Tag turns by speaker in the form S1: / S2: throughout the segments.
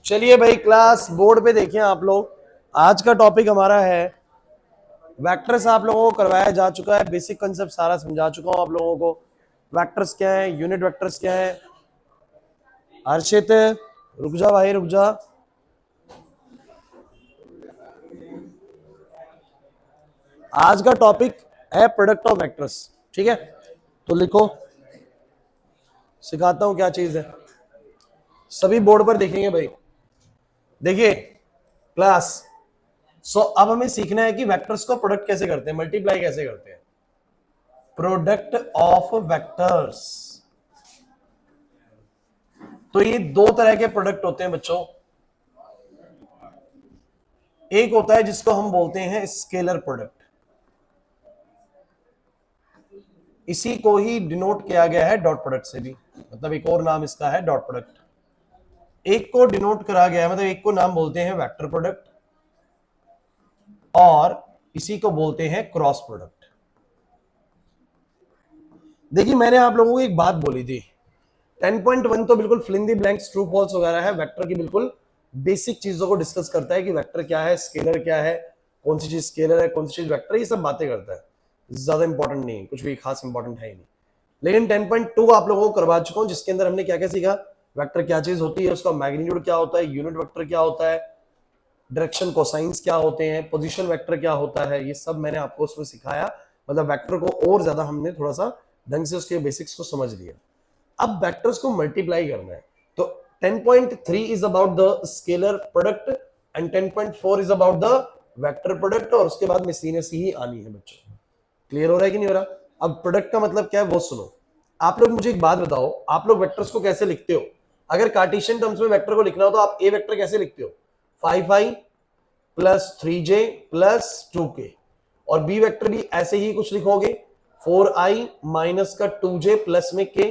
S1: चलिए भाई, class board पे देखें आप लोग। आज का टॉपिक हमारा है वेक्टर्स। आप लोगों को करवाया जा चुका है, बेसिक कंसेप्ट सारा समझा चुका हूं आप लोगों को। वेक्टर्स क्या है, यूनिट वेक्टर्स क्या है। हर्षित रुक जा भाई, रुक जा। आज का टॉपिक है प्रोडक्ट ऑफ वेक्टर्स, ठीक है। तो लिखो, सिखाता हूं क्या चीज है। सभी बोर्ड पर देखेंगे भाई। देखिए क्लास, अब हमें सीखना है कि वेक्टर्स को प्रोडक्ट कैसे करते हैं, मल्टीप्लाई कैसे करते हैं। प्रोडक्ट ऑफ वेक्टर्स, तो ये दो तरह के प्रोडक्ट होते हैं बच्चों। एक होता है जिसको हम बोलते हैं स्केलर प्रोडक्ट, इसी को ही डिनोट किया गया है डॉट प्रोडक्ट से भी, मतलब एक और नाम इसका है डॉट प्रोडक्ट। एक को डिनोट करा गया है, मतलब एक को नाम बोलते हैं वेक्टर प्रोडक्ट और इसी को बोलते हैं क्रॉस प्रोडक्ट। देखिए मैंने आप लोगों को एक बात बोली थी, 10.1 तो बिल्कुल fill in the blanks true false वगैरह है, वेक्टर की बिल्कुल बेसिक चीजों को डिस्कस करता है कि वेक्टर क्या है, स्केलर क्या है, कौन सी चीज स्केलर है, कौन सी चीज वेक्टर है, ये सब बातें करता है। ज्यादा इंपॉर्टेंट नहीं है, कुछ भी खास इंपॉर्टेंट है ही नहीं। लेकिन 10.2 आप लोगों को करवा चुका हूं, जिसके अंदर हमने क्या क्या सीखा। वेक्टर क्या चीज होती है, उसका मैग्नीट्यूड क्या होता है, यूनिट वेक्टर क्या होता है, डायरेक्शन कोसाइंस क्या होते हैं, पोजीशन वेक्टर क्या होता है, ये सब मैंने आपको उसमें सिखाया। मतलब वेक्टर को और ज्यादा हमने थोड़ा सा ढंग से उसके बेसिक्स को समझ लिया। अब वेक्टर्स को मल्टीप्लाई करना है, तो 10.3 is about the scalar product and 10.4 is about the vector product, और उसके बाद मिसलिनियस ही आनी है बच्चों। क्लियर हो रहा है कि नहीं हो रहा। अब प्रोडक्ट का मतलब क्या है वो सुनो। आप लोग मुझे एक बात बताओ, आप लोग वेक्टर्स को कैसे लिखते हो। अगर कार्टेशियन टर्म्स में वेक्टर को लिखना हो तो आप ए वेक्टर कैसे लिखते हो, 5i plus 3j plus 2k, और बी वेक्टर भी ऐसे ही कुछ लिखोगे, 4i माइनस का 2j प्लस में k।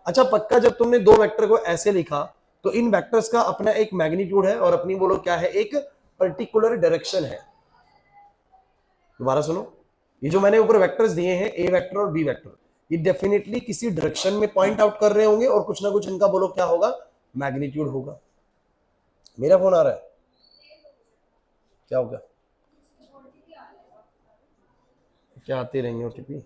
S1: अच्छा पक्का, जब तुमने दो वेक्टर को ऐसे लिखा तो इन वेक्टर्स का अपना एक मैग्नीट्यूड है और अपनी बोलो क्या है, एक पर्टिकुलर डायरेक्शन है। दोबारा सुनो, ये जो मैंने ऊपर वेक्टर्स दिए हैं, ए वेक्टर और बी वेक्टर, ये डेफिनेटली किसी डायरेक्शन में पॉइंट आउट कर रहे होंगे और कुछ ना कुछ इनका बोलो क्या होगा, मैग्नीट्यूड होगा। मेरा फोन आ रहा है, क्या होगा, क्या आती रहेंगे ओटीपी।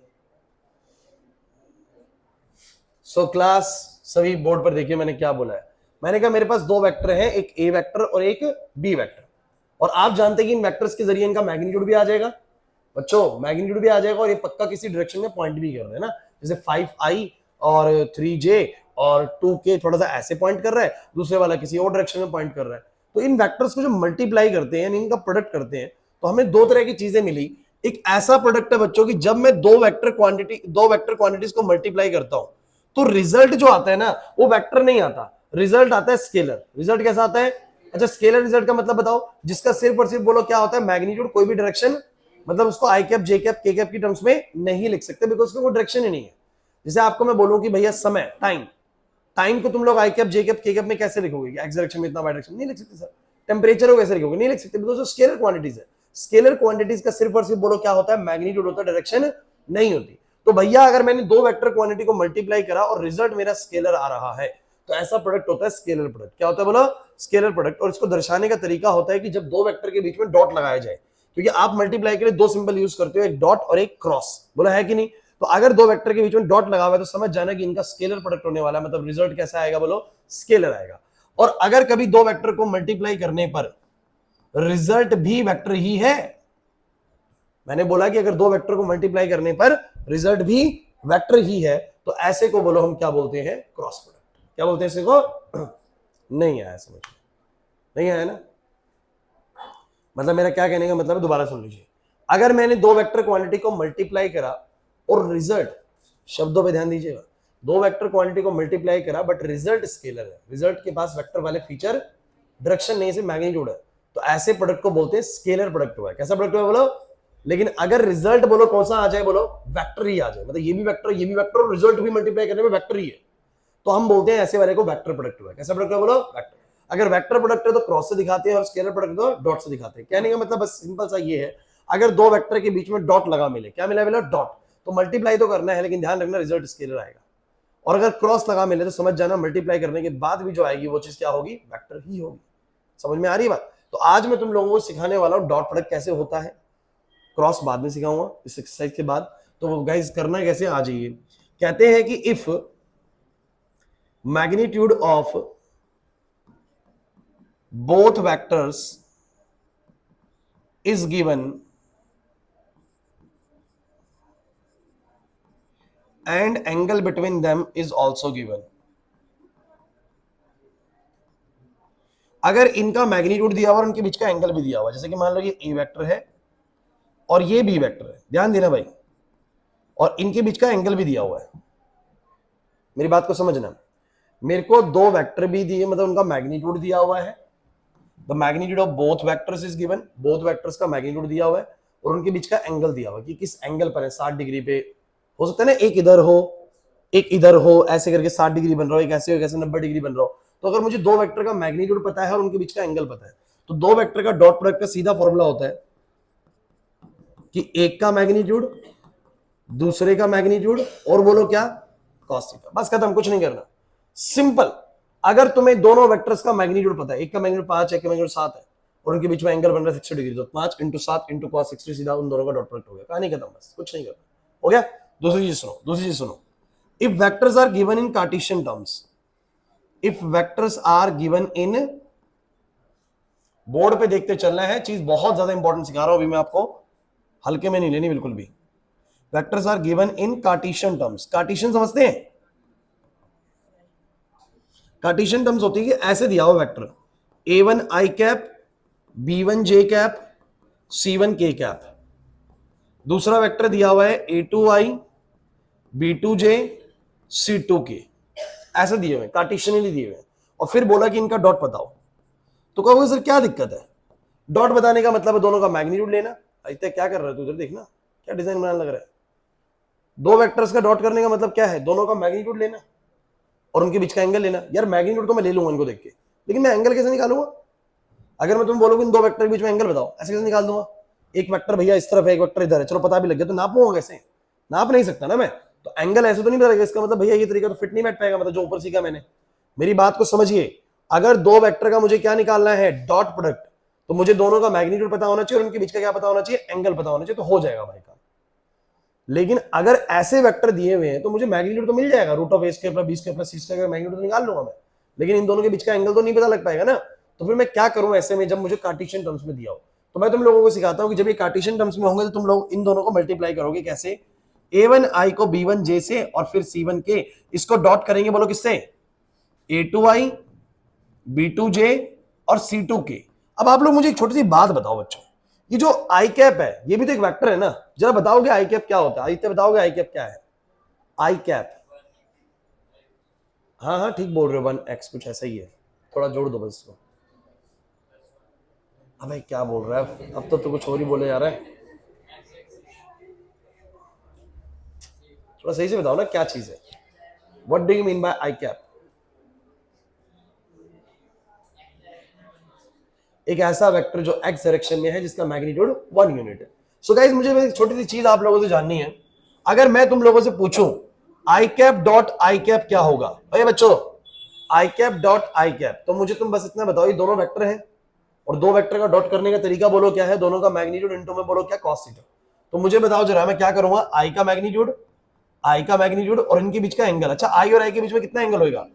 S1: सो क्लास सभी बोर्ड पर देखिए मैंने क्या बोला है। मैंने कहा मेरे पास दो वेक्टर हैं, एक ए वेक्टर और एक बी वेक्टर, और आप जानते हैं कि इन वेक्टर्स के जरिए इनका मैग्नीट्यूड भी आ जाएगा बच्चों, मैग्नीट्यूड भी आ जाएगा, और ये पक्का किसी डायरेक्शन में पॉइंट भी कर रहे हैं ना। जैसे 5i और 3j और 2k थोड़ा सा ऐसे पॉइंट कर रहा है, दूसरे वाला किसी और डायरेक्शन में पॉइंट कर रहा है। तो इन वेक्टर्स को जो मल्टीप्लाई करते हैं, इनका प्रोडक्ट करते हैं, तो हमें दो तरह की चीजें मिली। एक ऐसा प्रोडक्ट है बच्चों की, जब मैं दो वेक्टर क्वांटिटीज को मल्टीप्लाई करता हूं तो रिजल्ट जो आता है ना, वो वेक्टर नहीं आता, रिजल्ट आता है स्केलर। रिजल्ट कैसा आता है, अच्छा स्केलर रिजल्ट का मतलब बताओ, जिसका सिर्फ और सिर्फ बोलो क्या होता है, मैग्नीट्यूड, कोई भी डायरेक्शन, मतलब उसको आई कैप जे कैप के कैप की टर्म्स में नहीं लिख सकते, बिकॉज उसका कोई डायरेक्शन ही नहीं है। जैसे आपको मैं बोलूं कि भैया समय, टाइम, टाइम को तुम लोग आई कैप जे कैप के कैप में कैसे लिखोगे, एक्स डायरेक्शन में इतना वाई डायरेक्शन नहीं लिख सकते सर। टेम्परेचर को कैसे लिखोगे, नहीं लिख सकते, बिकॉज वो स्केलर क्वांटिटीज है। स्केलर क्वांटिटीज का सिर्फ और सिर्फ बोलो क्या होता है, मैग्नीट्यूड होता है, डायरेक्शन नहीं होती। तो भैया अगर मैंने दो वेक्टर क्वांटिटी को मल्टीप्लाई करा और रिजल्ट मेरा स्केलर आ रहा है, तो ऐसा प्रोडक्ट होता है स्केलर प्रोडक्ट। क्या होता है बोलो, स्केलर प्रोडक्ट। और इसको दर्शाने का तरीका होता है कि जब दो वेक्टर के बीच में डॉट लगाया जाए, क्योंकि आप मल्टीप्लाई के लिए दो सिंबल यूज करते हो, एक डॉट और एक क्रॉस, बोला है कि नहीं। तो अगर दो वेक्टर के बीच में डॉट लगा हुआ है तो समझ जाना कि इनका स्केलर प्रोडक्ट होने वाला है, मतलब रिजल्ट कैसा आएगा बोलो, स्केलर आएगा। और अगर कभी दो वेक्टर को मल्टीप्लाई करने पर रिजल्ट भी वेक्टर ही है, मैंने बोला कि अगर दो वेक्टर को मल्टीप्लाई करने पर रिजल्ट भी वेक्टर ही है, तो ऐसे को बोलो हम क्या बोलते हैं, क्रॉस प्रोडक्ट। क्या बोलते हैं इसे को, नहीं आया समझ, नहीं आया ना। मतलब मेरा क्या कहने का मतलब है, दोबारा सुन लीजिए। अगर मैंने दो वेक्टर क्वांटिटी को मल्टीप्लाई करा और रिजल्ट, शब्दों पे ध्यान दीजिएगा, दो वेक्टर क्वांटिटी को मल्टीप्लाई करा बट रिजल्ट स्केलर है, रिजल्ट के पास वेक्टर वाले फीचर, डायरेक्शन नहीं से मैग्नीट्यूड है, तो ऐसे प्रोडक्ट को बोलते हैं स्केलर प्रोडक्ट हुआ है। कैसा प्रोडक्ट हुआ बोलो। लेकिन अगर रिजल्ट बोलो कौन सा आ जाए बोलो, वेक्टर ही आ जाए, मतलब ये भी वेक्टर ये भी वेक्टर और रिजल्ट भी मल्टीप्लाई करने में वेक्टर ही है, तो हम बोलते हैं ऐसे वाले को वेक्टर प्रोडक्ट हुआ है। कैसा प्रोडक्ट है बोलो, वेक्टर। अगर वेक्टर प्रोडक्ट है तो क्रॉस से दिखाते हैं और स्केलर प्रोडक्ट तो डॉट से दिखाते हैं। कहने का मतलब बस सिंपल सा ये है, अगर दो वेक्टर के बीच में डॉट लगा मिले, क्या मिला मिला, डॉट, तो मल्टीप्लाई तो करना है, लेकिन ध्यान रखना रिजल्ट स्केलर आएगा। और अगर क्रॉस लगा मिले तो समझ जाना मल्टीप्लाई करने के बाद भी जो आएगी वो चीज क्या होगी, वेक्टर ही होगी। समझ में आ रही है बात? तो आज मैं तुम लोगों को सिखाने वाला हूं डॉट प्रोडक्ट कैसे होता है, क्रॉस बाद में सिखाऊंगा इस एक्सरसाइज के बाद। तो गाइस करना कैसे, आ जाइए। कहते हैं कि if magnitude of both vectors is given and angle between them is also given. अगर इनका मैग्नीट्यूड दिया हुआ और उनके बीच का एंगल भी दिया हुआ, जैसे कि मान लो ये ए वेक्टर है और ये बी वेक्टर है, ध्यान देना भाई, और इनके बीच का एंगल भी दिया हुआ है। मेरी बात को समझना, मेरे को दो वेक्टर भी दिए, मतलब उनका मैग्नीट्यूड दिया हुआ है। The magnitude of both vectors is given, both vectors का मैग्नीट्यूड दिया हुआ है और उनके बीच का एंगल दिया हुआ है कि किस एंगल पर है, 60 डिग्री पे हो सकता है ना, एक इधर हो एक इधर हो, ऐसे करके 60 डिग्री बन रहा हो, एक ऐसे हो, एक ऐसे 90 डिग्री बन रहा हो। तो अगर मुझे दो वेक्टर का मैग्नीट्यूड पता है और उनके बीच का एंगल पता है, तो दो वेक्टर का डॉट प्रोडक्ट का सीधा फॉर्मूला होता है कि एक का मैग्नीट्यूड दूसरे का मैग्नीट्यूड और बोलो क्या, कॉस थीटा। बस खत्म, कुछ नहीं करना, सिंपल। अगर तुम्हें दोनों वेक्टर्स का मैग्नीट्यूड पता है, एक का मैग्नीट्यूड 5 है, एक का मैग्नीट्यूड 7 है और उनके बीच में एंगल बन रहा है 60 डिग्री, तो 5 × 7 × cos 60 सीधा उन दोनों का डॉट प्रोडक्ट हो गया, कहानी खत्म, बस कुछ नहीं करना, हो गया। दूसरी चीज सुनो, if vectors are given in Cartesian terms, if vectors are given in, board पे देखते चलना है, चीज बहुत ज्यादा इंपॉर्टेंट सिखा रहा हूं अभी मैं आपको, हल्के में नहीं लेनी बिल्कुल भी। Vectors are given in Cartesian terms, Cartesian समझते हैं? कार्टेशियन टर्म्स होती है कि ऐसे दिया हुआ vector a1 i cap, b1 j cap, c1 k cap, दूसरा वेक्टर दिया हुआ है a2 i, b2 j, c2 k, ऐसे दिए हुए कार्टेशियनली दिए हुए, और फिर बोला कि इनका डॉट बताओ। तो कहोगे सर क्या दिक्कत है, डॉट बताने का मतलब है दोनों का मैग्नीट्यूड लेना। इतना क्या कर रहा है तू, इधर देखना क्या डिजाइन बनाने लग रहा है। दो वेक्टर्स का डॉट करने का मतलब क्या है, दोनों का मैग्नीट्यूड लेना और उनके बीच का एंगल लेना। यार मैग्नीट्यूड तो मैं ले लूंगा इनको देख के, लेकिन मैं एंगल कैसे निकालूंगा? अगर मैं तुम बोलोगे इन दो वेक्टर के बीच में एंगल बताओ, ऐसे कैसे निकाल दूंगा? एक वेक्टर भैया इस तरफ है, एक वेक्टर इधर है, चलो पता भी लग गया, तो नापूंगा कैसे? नाप नहीं सकता ना मैं, तो एंगल ऐसे तो नहीं पता, इसका मतलब भैया ये तरीका तो फिट नहीं बैठ पाएगा, मतलब जो ऊपर सीखा मैंने। मेरी बात को समझिए, अगर दो वेक्टर का मुझे क्या निकालना है, डॉट प्रोडक्ट, तो मुझे दोनों का मैग्नीट्यूड पता होना चाहिए और उनके बीच का क्या पता होना चाहिए, एंगल पता होना चाहिए, तो हो जाएगा भाई का। लेकिन अगर ऐसे वेक्टर दिए हुए हैं तो मुझे मैग्नीट्यूड तो मिल जाएगा, root of a square plus b square plus c square का मैग्नीट्यूड तो निकाल लूंगा मैं, लेकिन इन दोनों के बीच का एंगल तो नहीं पता लग पाएगा ना। तो फिर मैं क्या करूं ऐसे में, जब मुझे कार्टेशियन टर्म्स में दिया हो? तो मैं तुम लोगों को सिखाता हूं कि जब ये कार्टेशियन टर्म्स में होंगे तो तुम लोग इन दोनों को मल्टीप्लाई करोगे कैसे, a1 i को b1 j से और फिर c1 k, इसको डॉट करेंगे, बोलो किससे, a2 i, b2 j और c2 k। अब आप लोग मुझे एक छोटी सी बात बताओ बच्चों, ये जो आई कैप है ये भी तो एक वेक्टर है ना, जरा बताओगे आई कैप क्या होता है, आदित्य बताओगे आई कैप क्या है? आई कैप, हाँ हाँ ठीक बोल रहे हो, 1x कुछ ऐसा ही है, थोड़ा जोड़ दो बस इसको। अब भाई क्या बोल रहा है, अब तो तू कुछ और ही बोले जा रहा है, थोड़ा सही से बताओ ना क्या चीज है, what do you mean by I cap? एक ऐसा वेक्टर जो x डायरेक्शन में है जिसका मैग्नीट्यूड 1 यूनिट है। सो गाइस मुझे एक छोटी सी चीज आप लोगों से जाननी है, अगर मैं तुम लोगों से पूछूं आई कैप डॉट आई कैप क्या होगा, भैया बच्चों आई कैप डॉट आई कैप, तो मुझे तुम बस इतना बताओ, ये दोनों वेक्टर हैं और दो वेक्टर का डॉट करने का तरीका बोलो क्या है, दोनों का मैग्नीट्यूड इनटू में बोलो क्या, कॉस थीटा। तो मुझे बताओ जरा, मैं क्या करूंगा, आई का मैग्नीट्यूड और इनके बीच का एंगल। अच्छा आई और आई के बीच में कितना एंगल होगा,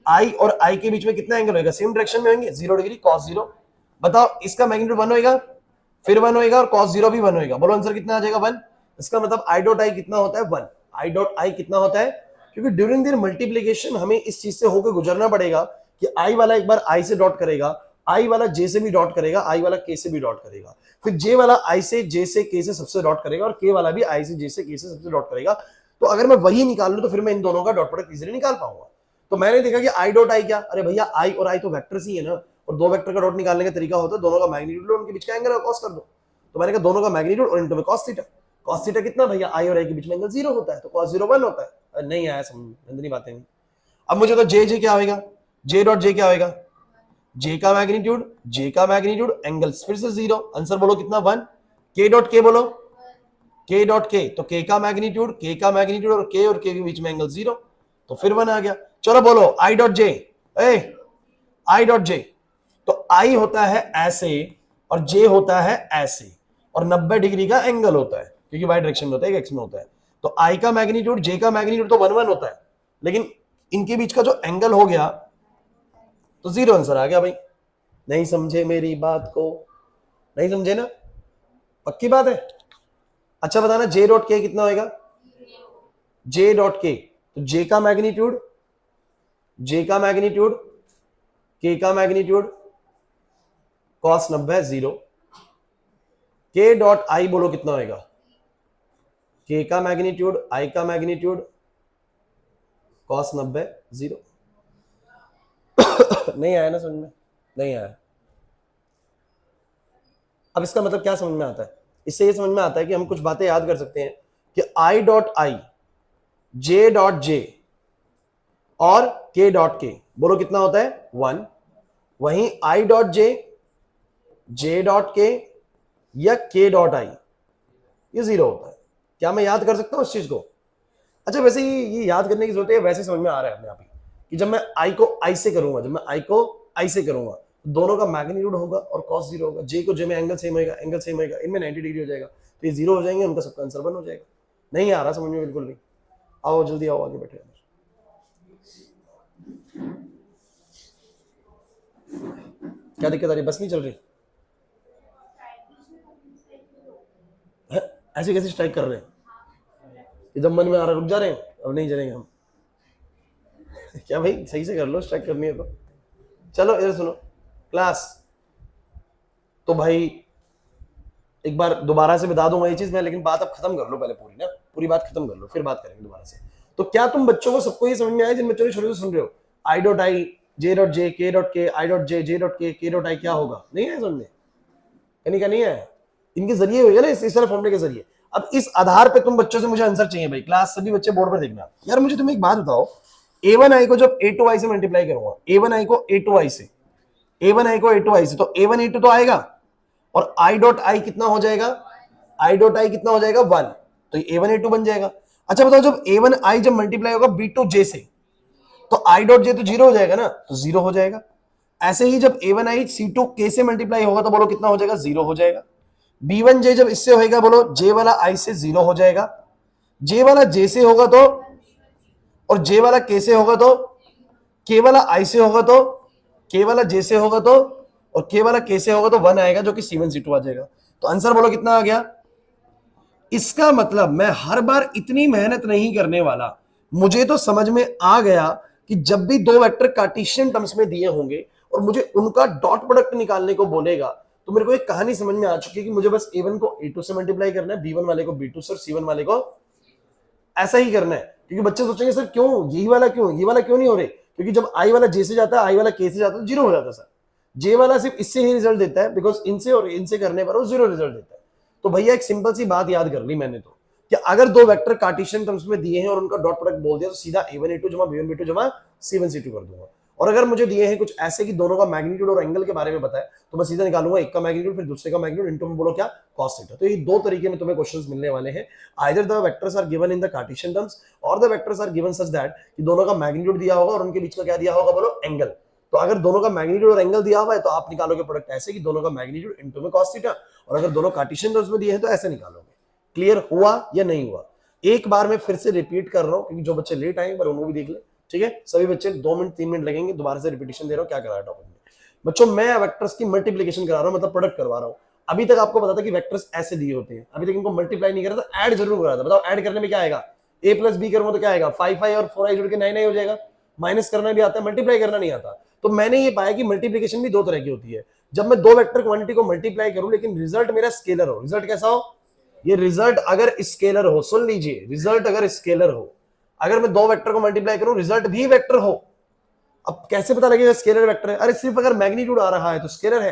S1: आई और आई के बीच में कितना एंगल होगा, सेम डायरेक्शन में होंगे, 0 डिग्री cos 0। बताओ इसका मैग्नीट्यूड 1 होगा, फिर 1 होगा और cos 0 भी 1 होगा, बोलो आंसर कितना आ जाएगा 1। इसका मतलब आई डॉट आई कितना होता है 1, आई डॉट आई कितना होता है, क्योंकि ड्यूरिंग देयर मल्टीप्लिकेशन हमें इस चीज से होकर गुजरना पड़ेगा कि आई वाला एक बार आई से डॉट करेगा, आई वाला जे से भी डॉट करेगा, आई वाला के से भी डॉट करेगा, फिर जे वाला आई से जे से के से सबसे डॉट करेगा और के वाला भी आई से जे से के से सबसे डॉट करेगा। तो अगर मैं वही निकाल लूं तो फिर मैं इन दोनों का डॉट प्रोडक्ट इजीली निकाल पाऊंगा। तो मैंने देखा कि आई डॉट आई क्या, अरे भैया आई और आई तो वेक्टर्स ही है ना, और दो वेक्टर का डॉट निकालने का तरीका होता है दोनों का मैग्नीट्यूड लो, उनके बीच का एंगल कॉस कर दो। तो मैंने कहा दोनों का मैग्नीट्यूड और इनटू में cos थीटा। cos थीटा कितना भैया, आई और आई के बीच में एंगल 0 होता है, तो cos 0 1 होता है। नहीं आया समझ, गंदी बातें नहीं। अब मुझे तो जे क्या होगा, जे डॉट जे क्या होगा, जे का मैग्नीट्यूड एंगल फिर से 0, आंसर बोलो कितना 1। के डॉट के बोलो, के डॉट के, तो के का मैग्नीट्यूड और के बीच में एंगल 0, तो फिर 1 आ गया। चलो बोलो I dot J, I dot J, तो आई होता है ऐसे और जे होता है ऐसे, और 90 डिग्री का एंगल होता है क्योंकि वाई डायरेक्शन में होता है, एक्स में होता है। तो आई का मैग्नीट्यूड जे का मैग्नीट्यूड तो 1 1 होता है, लेकिन इनके बीच का जो एंगल हो गया तो 0 आंसर आ गया भाई। नहीं समझे मेरी बात को? नहीं समझे ना? पक्की बात है? अच्छा बताना जे डॉट के कितना होगा? जे डॉट के, तो जे का मैग्नीट्यूड, जे का मैग्नीट्यूड, के का मैग्नीट्यूड cos 90 0। के डॉट आई बोलो कितना होगा? के का मैग्नीट्यूड, आई का मैग्नीट्यूड, cos 90 0। नहीं आया ना समझ में? नहीं आया। अब इसका मतलब क्या समझ में आता है? इससे ये समझ में आता है कि हम कुछ बातें याद कर सकते हैं कि I dot I, J dot J और के डॉट के बोलो कितना होता है? 1। वहीं I dot J, J dot के या के डॉट आई ये 0 होता है। क्या मैं याद कर सकता हूं इस चीज को? अच्छा वैसे ये याद करने की जरूरत है, वैसे समझ में आ रहा है अपने आप ही कि जब मैं आई को आई से करूंगा, जब मैं आई को आई से करूंगा दोनों का मैग्नीट्यूड होगा और cos 0 होगा, जे को जे में एंगल सेम होगा, एंगल सेम होगा, इनमें 90 डिग्री हो जाएगा, तो ये 0 हो जाएंगे, उनका सबका आंसर 1 हो जाएगा। नहीं आ रहा समझ में बिल्कुल भी? आओ जल्दी आओ, आगे बैठे। क्या दिक्कत आ रही? बस नहीं चल रही है? ऐसे कैसे स्ट्राइक कर रहे हैं? जब मन में आ रहा रुक जा रहे हैं, अब नहीं चलेंगे हम। क्या भाई सही से कर लो, स्ट्राइक करनी है तो। चलो इधर सुनो क्लास, तो भाई एक बार दोबारा से बता दूंगा ये चीज मैं, लेकिन बात अब खत्म कर लो पहले पूरी ना, पूरी बात खत्म कर लो फिर बात करेंगे दोबारा से। तो क्या तुम बच्चों को सबको ये समझ में आया जिन बच्चों ने शुरू से सुन रहे हो? I dot I, J dot J, के डॉट के, I dot J, J dot के डॉट आई क्या होगा? नहीं आया समझ में? कहीं का नहीं आया? इनके जरिए होगा ना, इस तरह फॉर्मूले के जरिए। अब इस आधार पे तुम बच्चों से मुझे आंसर चाहिए भाई। क्लास सभी बच्चे बोर्ड पर देखना यार। मुझे तुम एक बात बताओ, a1i को जब a2i से मल्टीप्लाई करूंगा, a1i को a2i से, a1i को a2i से, तो a1 a2 तो आएगा और i डॉट आई कितना हो जाएगा? i डॉट आई कितना हो जाएगा? 1। तो ये a1 a2 बन जाएगा। अच्छा बताओ जब a1i जब मल्टीप्लाई होगा b2j से, तो i डॉट j तो 0 हो जाएगा ना, तो 0 हो जाएगा। ऐसे ही जब a1i c2k से मल्टीप्लाई होगा तो बोलो कितना हो जाएगा? 0 हो जाएगा। b1j जब इससे होगा बोलो j वाला i से 0 हो जाएगा, j वाला j से होगा तो, और j वाला k से होगा तो, k वाला i से होगा तो, k वाला j से होगा तो, और k वाला k से होगा तो 1 आएगा जो कि c1 c2 आ जाएगा। तो आंसर बोलो कितना आ गया? इसका मतलब मैं हर बार इतनी मेहनत नहीं करने वाला। मुझे तो समझ में आ गया कि जब भी दो वेक्टर कार्टेशियन टर्म्स में दिए होंगे और मुझे उनका डॉट प्रोडक्ट निकालने को बोलेगा, तो मेरे को एक कहानी समझ में आ चुकी है कि मुझे बस a1 को a2 से मल्टीप्लाई करना है, b1 वाले को b2 से और c1 वाले को ऐसा ही करना है। क्योंकि बच्चे सोचेंगे सर क्यों यही वाला, क्यों ये वाला क्यों नहीं हो रहे? क्योंकि जब i वाला j से जाता है, i वाला k से जाता है, 0 हो जाता है सर। j वाला सिर्फ इससे ही रिजल्ट देता है, बिकॉज इनसे और इनसे करने पर वो 0 रिजल्ट देता है। तो भैया एक सिंपल सी बात याद कर ली मैंने तो, कि अगर दो वेक्टर कार्टेशियन टर्म्स में दिए हैं और उनका डॉट प्रोडक्ट बोल दिया तो सीधा a1 a2 जमा b1 b2 जमा c1 c2 कर दूंगा। और अगर मुझे दिए हैं कुछ ऐसे कि दोनों का मैग्नीट्यूड और एंगल के बारे में पता है, तो मैं सीधा निकालूंगा एक का मैग्नीट्यूड फिर दूसरे का मैग्नीट्यूड इनटू में बोलो क्या? cos theta. तो ये दो तरीके में तुम्हें क्वेश्चंस मिलने वाले हैं। Either the vectors are given in the Cartesian terms और the vectors are given such that कि दोनों का मैग्नीट्यूड दिया होगा और उनके बीच का क्या दिया होगा? बोलो एंगल। तो अगर दोनों का मैग्नीट्यूड और एंगल दिया हुआ है तो आप निकालोगे प्रोडक्ट ऐसे कि दोनों का मैग्नीट्यूड इनटू में cos थीटा, और अगर दोनों कार्टेशियन टर्म्स में दिए हैं तो ऐसे निकालोगे। क्लियर हुआ या नहीं हुआ? एक बार मैं फिर से रिपीट कर रहा हूं क्योंकि जो बच्चे लेट आए पर उनको भी देख ले, ठीक है? सभी बच्चे 2 मिनट 3 मिनट लगेंगे, दोबारा से रिपीटेशन दे रहा हूं क्या करा है टॉपिक में। बच्चों मैं वेक्टर्स की मल्टीप्लिकेशन करा रहा हूं, मतलब प्रोडक्ट करवा रहा हूं। अभी तक आपको पता था कि वेक्टर्स ऐसे दिए होते हैं, अभी तक इनको मल्टीप्लाई नहीं करा था, ऐड जरूर करा था। बताओ ऐड करने में क्या आएगा? a प्लस बी करूंगा तो क्या आएगा? 5 और 4i जुड़ के 9i हो जाएगा। माइनस करना भी आता है, मल्टीप्लाई करना नहीं आता। तो मैंने ये पाया कि मल्टीप्लिकेशन भी दो तरह की होती है। जब मैं दो वेक्टर क्वांटिटी को मल्टीप्लाई करूं लेकिन रिजल्ट मेरा स्केलर हो, रिजल्ट कैसा हो? ये रिजल्ट अगर स्केलर हो, सुन लीजिए, रिजल्ट अगर स्केलर हो, अगर मैं दो वेक्टर को मल्टीप्लाई करूं रिजल्ट भी वेक्टर हो। अब कैसे पता लगेगा स्केलर वेक्टर है? अरे सिर्फ अगर मैग्नीट्यूड आ रहा है तो स्केलर है,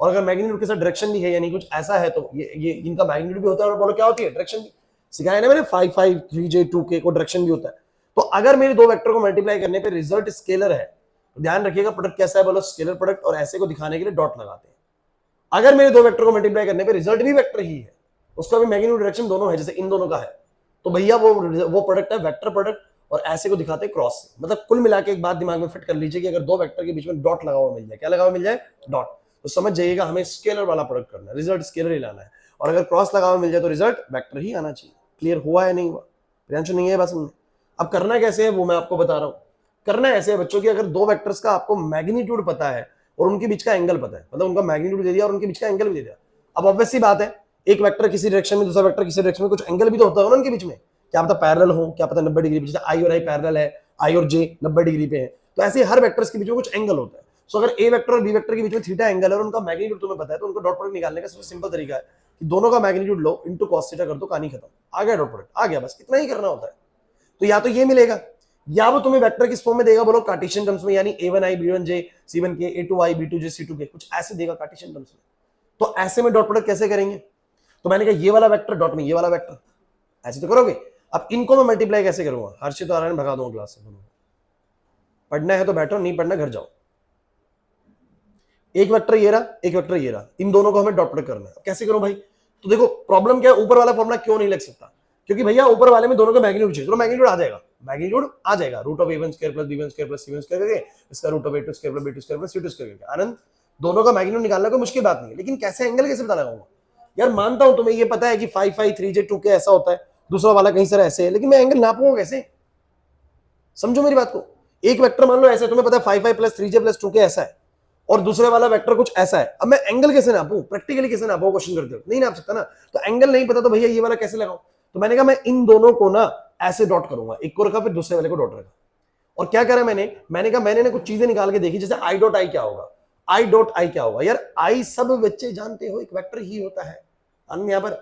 S1: और अगर मैग्नीट्यूड के साथ डायरेक्शन भी है यानी कुछ ऐसा है तो ये इनका मैग्नीट्यूड भी होता है। और बोलो क्या होती है? डायरेक्शन भी। सिखाया ना मैंने 5 5 3j 2k को डायरेक्शन भी होता है। तो अगर मेरे दो वेक्टर को मल्टीप्लाई करने पे रिजल्ट स्केलर है तो ध्यान रखिएगा प्रोडक्ट कैसा है? बोलो स्केलर प्रोडक्ट। और ऐसे को दिखाने के लिए डॉट लगाते हैं। अगर मेरे दो वेक्टर को मल्टीप्लाई करने पे रिजल्ट भी वेक्टर ही है, उसका भी मैग्नीट्यूड डायरेक्शन दोनों है जैसे इन दोनों का है, तो भैया वो प्रोडक्ट है वेक्टर प्रोडक्ट। और ऐसे को दिखाते हैं क्रॉस से। मतलब कुल मिला के एक बात दिमाग में फिट कर लीजिए कि अगर दो वेक्टर के बीच में डॉट लगा हुआ मिल जाए, क्या लगा हुआ मिल जाए, डॉट, तो समझ जाइएगा हमें स्केलर वाला प्रोडक्ट करना है, रिजल्ट स्केलर ही लाना है। और अगर क्रॉस लगा हुआ मिल जाए तो रिजल्ट वेक्टर ही आना चाहिए। क्लियर हुआ है नहीं हुआ? प्रियांशु नहीं है बस में। अब करना कैसे है वो मैं आपको बता रहा हूं। करना ऐसे है बच्चों की, अगर दो वेक्टर्स का आपको मैग्नीट्यूड पता है और उनके बीच का एंगल पता है, मतलब उनका मैग्नीट्यूड दे दिया और उनके बीच का एंगल भी दे दिया, अब ऑब्वियस सी बात है एक वेक्टर किसी डायरेक्शन में, दूसरा वेक्टर किसी डायरेक्शन में, कुछ एंगल भी तो होता है ना उनके बीच में, क्या पता पैरेलल हो, क्या पता 90 डिग्री, जैसे आई और आई पैरेलल है, आई और जे 90 डिग्री पे है, तो ऐसे हर वेक्टर्स के बीच में कुछ एंगल होता है। सो अगर ए वेक्टर और बी वेक्टर के बीच में थीटा एंगल है और उनका मैग्नीट्यूड तुम्हें पता है, तो उनका डॉट प्रोडक्ट निकालने का सबसे सिंपल तरीका है कि दोनों का मैग्नीट्यूड लो इनटू कॉस थीटा कर दो, कहानी खत्म, आ गया डॉट प्रोडक्ट, आ गया, बस इतना ही करना होता है। तो या तो ये मिलेगा या वो तुम्हें वेक्टर किस फॉर्म में देगा, बोलो कार्टेशियन टर्म्स में, यानी a1i b1j c1k a2i b2j c2k, कुछ ऐसे देगा कार्टेशियन टर्म्स में। तो ऐसे में डॉट प्रोडक्ट कैसे करेंगे? तो मैंने कहा ये वाला वेक्टर डॉट में ये वाला वेक्टर, ऐसे तो करोगे। अब इनको मैं मल्टीप्लाई कैसे करूंगा? हर्षित और आर्यन भगा दूंगा क्लास से। पढ़ना है तो बैठो, नहीं पढ़ना घर जाओ। एक वेक्टर ये रहा, एक वेक्टर ये रहा, इन दोनों को हमें डॉट प्रोडक्ट करना है। कैसे करूं भाई? तो देखो प्रॉब्लम क्या है, ऊपर वाला फॉर्मूला क्यों नहीं लग सकता, क्योंकि भैया ऊपर वाले में दोनों का मैग्नीट्यूड चाहिए, तो मैग्नीट्यूड आ जाएगा, मैग्नीट्यूड आ जाएगा, root of a1 square plus b1 square plus c1 square करके इसका root of a2 square plus b2 square plus c2 square करके। आनंद, दोनों का मैग्नीट्यूड निकालना कोई मुश्किल बात नहीं है, लेकिन कैसे एंगल कैसे पता लगाऊंगा? यार मानता हूं तुम्हें ये पता है कि 5 5 3j 2k ऐसा होता है, दूसरा वाला कहीं सर ऐसे है, लेकिन मैं एंगल नापूंगा कैसे? समझो मेरी बात को। एक वेक्टर मान लो ऐसा है, तुम्हें पता है 5 5 प्लस 3j प्लस 2k ऐसा है, और दूसरे वाला वेक्टर कुछ ऐसा है, अब मैं एंगल कैसे नापूं? प्रैक्टिकली कैसे नापूं? क्वेश्चन करते हो नहीं नाप सकता ना, तो एंगल नहीं पता तो भैया ये वाला कैसे लगाऊं? तो मैंने कहा मैं इन दोनों को ना ऐसे डॉट करूंगा, एक को रखा फिर दूसरे वाले को डॉट रखा। और क्या करा मैंने कहा मैंने ना कुछ चीजें निकाल के देखी, जैसे आई डॉट आई क्या होगा, आई डॉट आई क्या होगा? यार आई सब बच्चे जानते हो एक वेक्टर ही होता है। अन्य यहां पर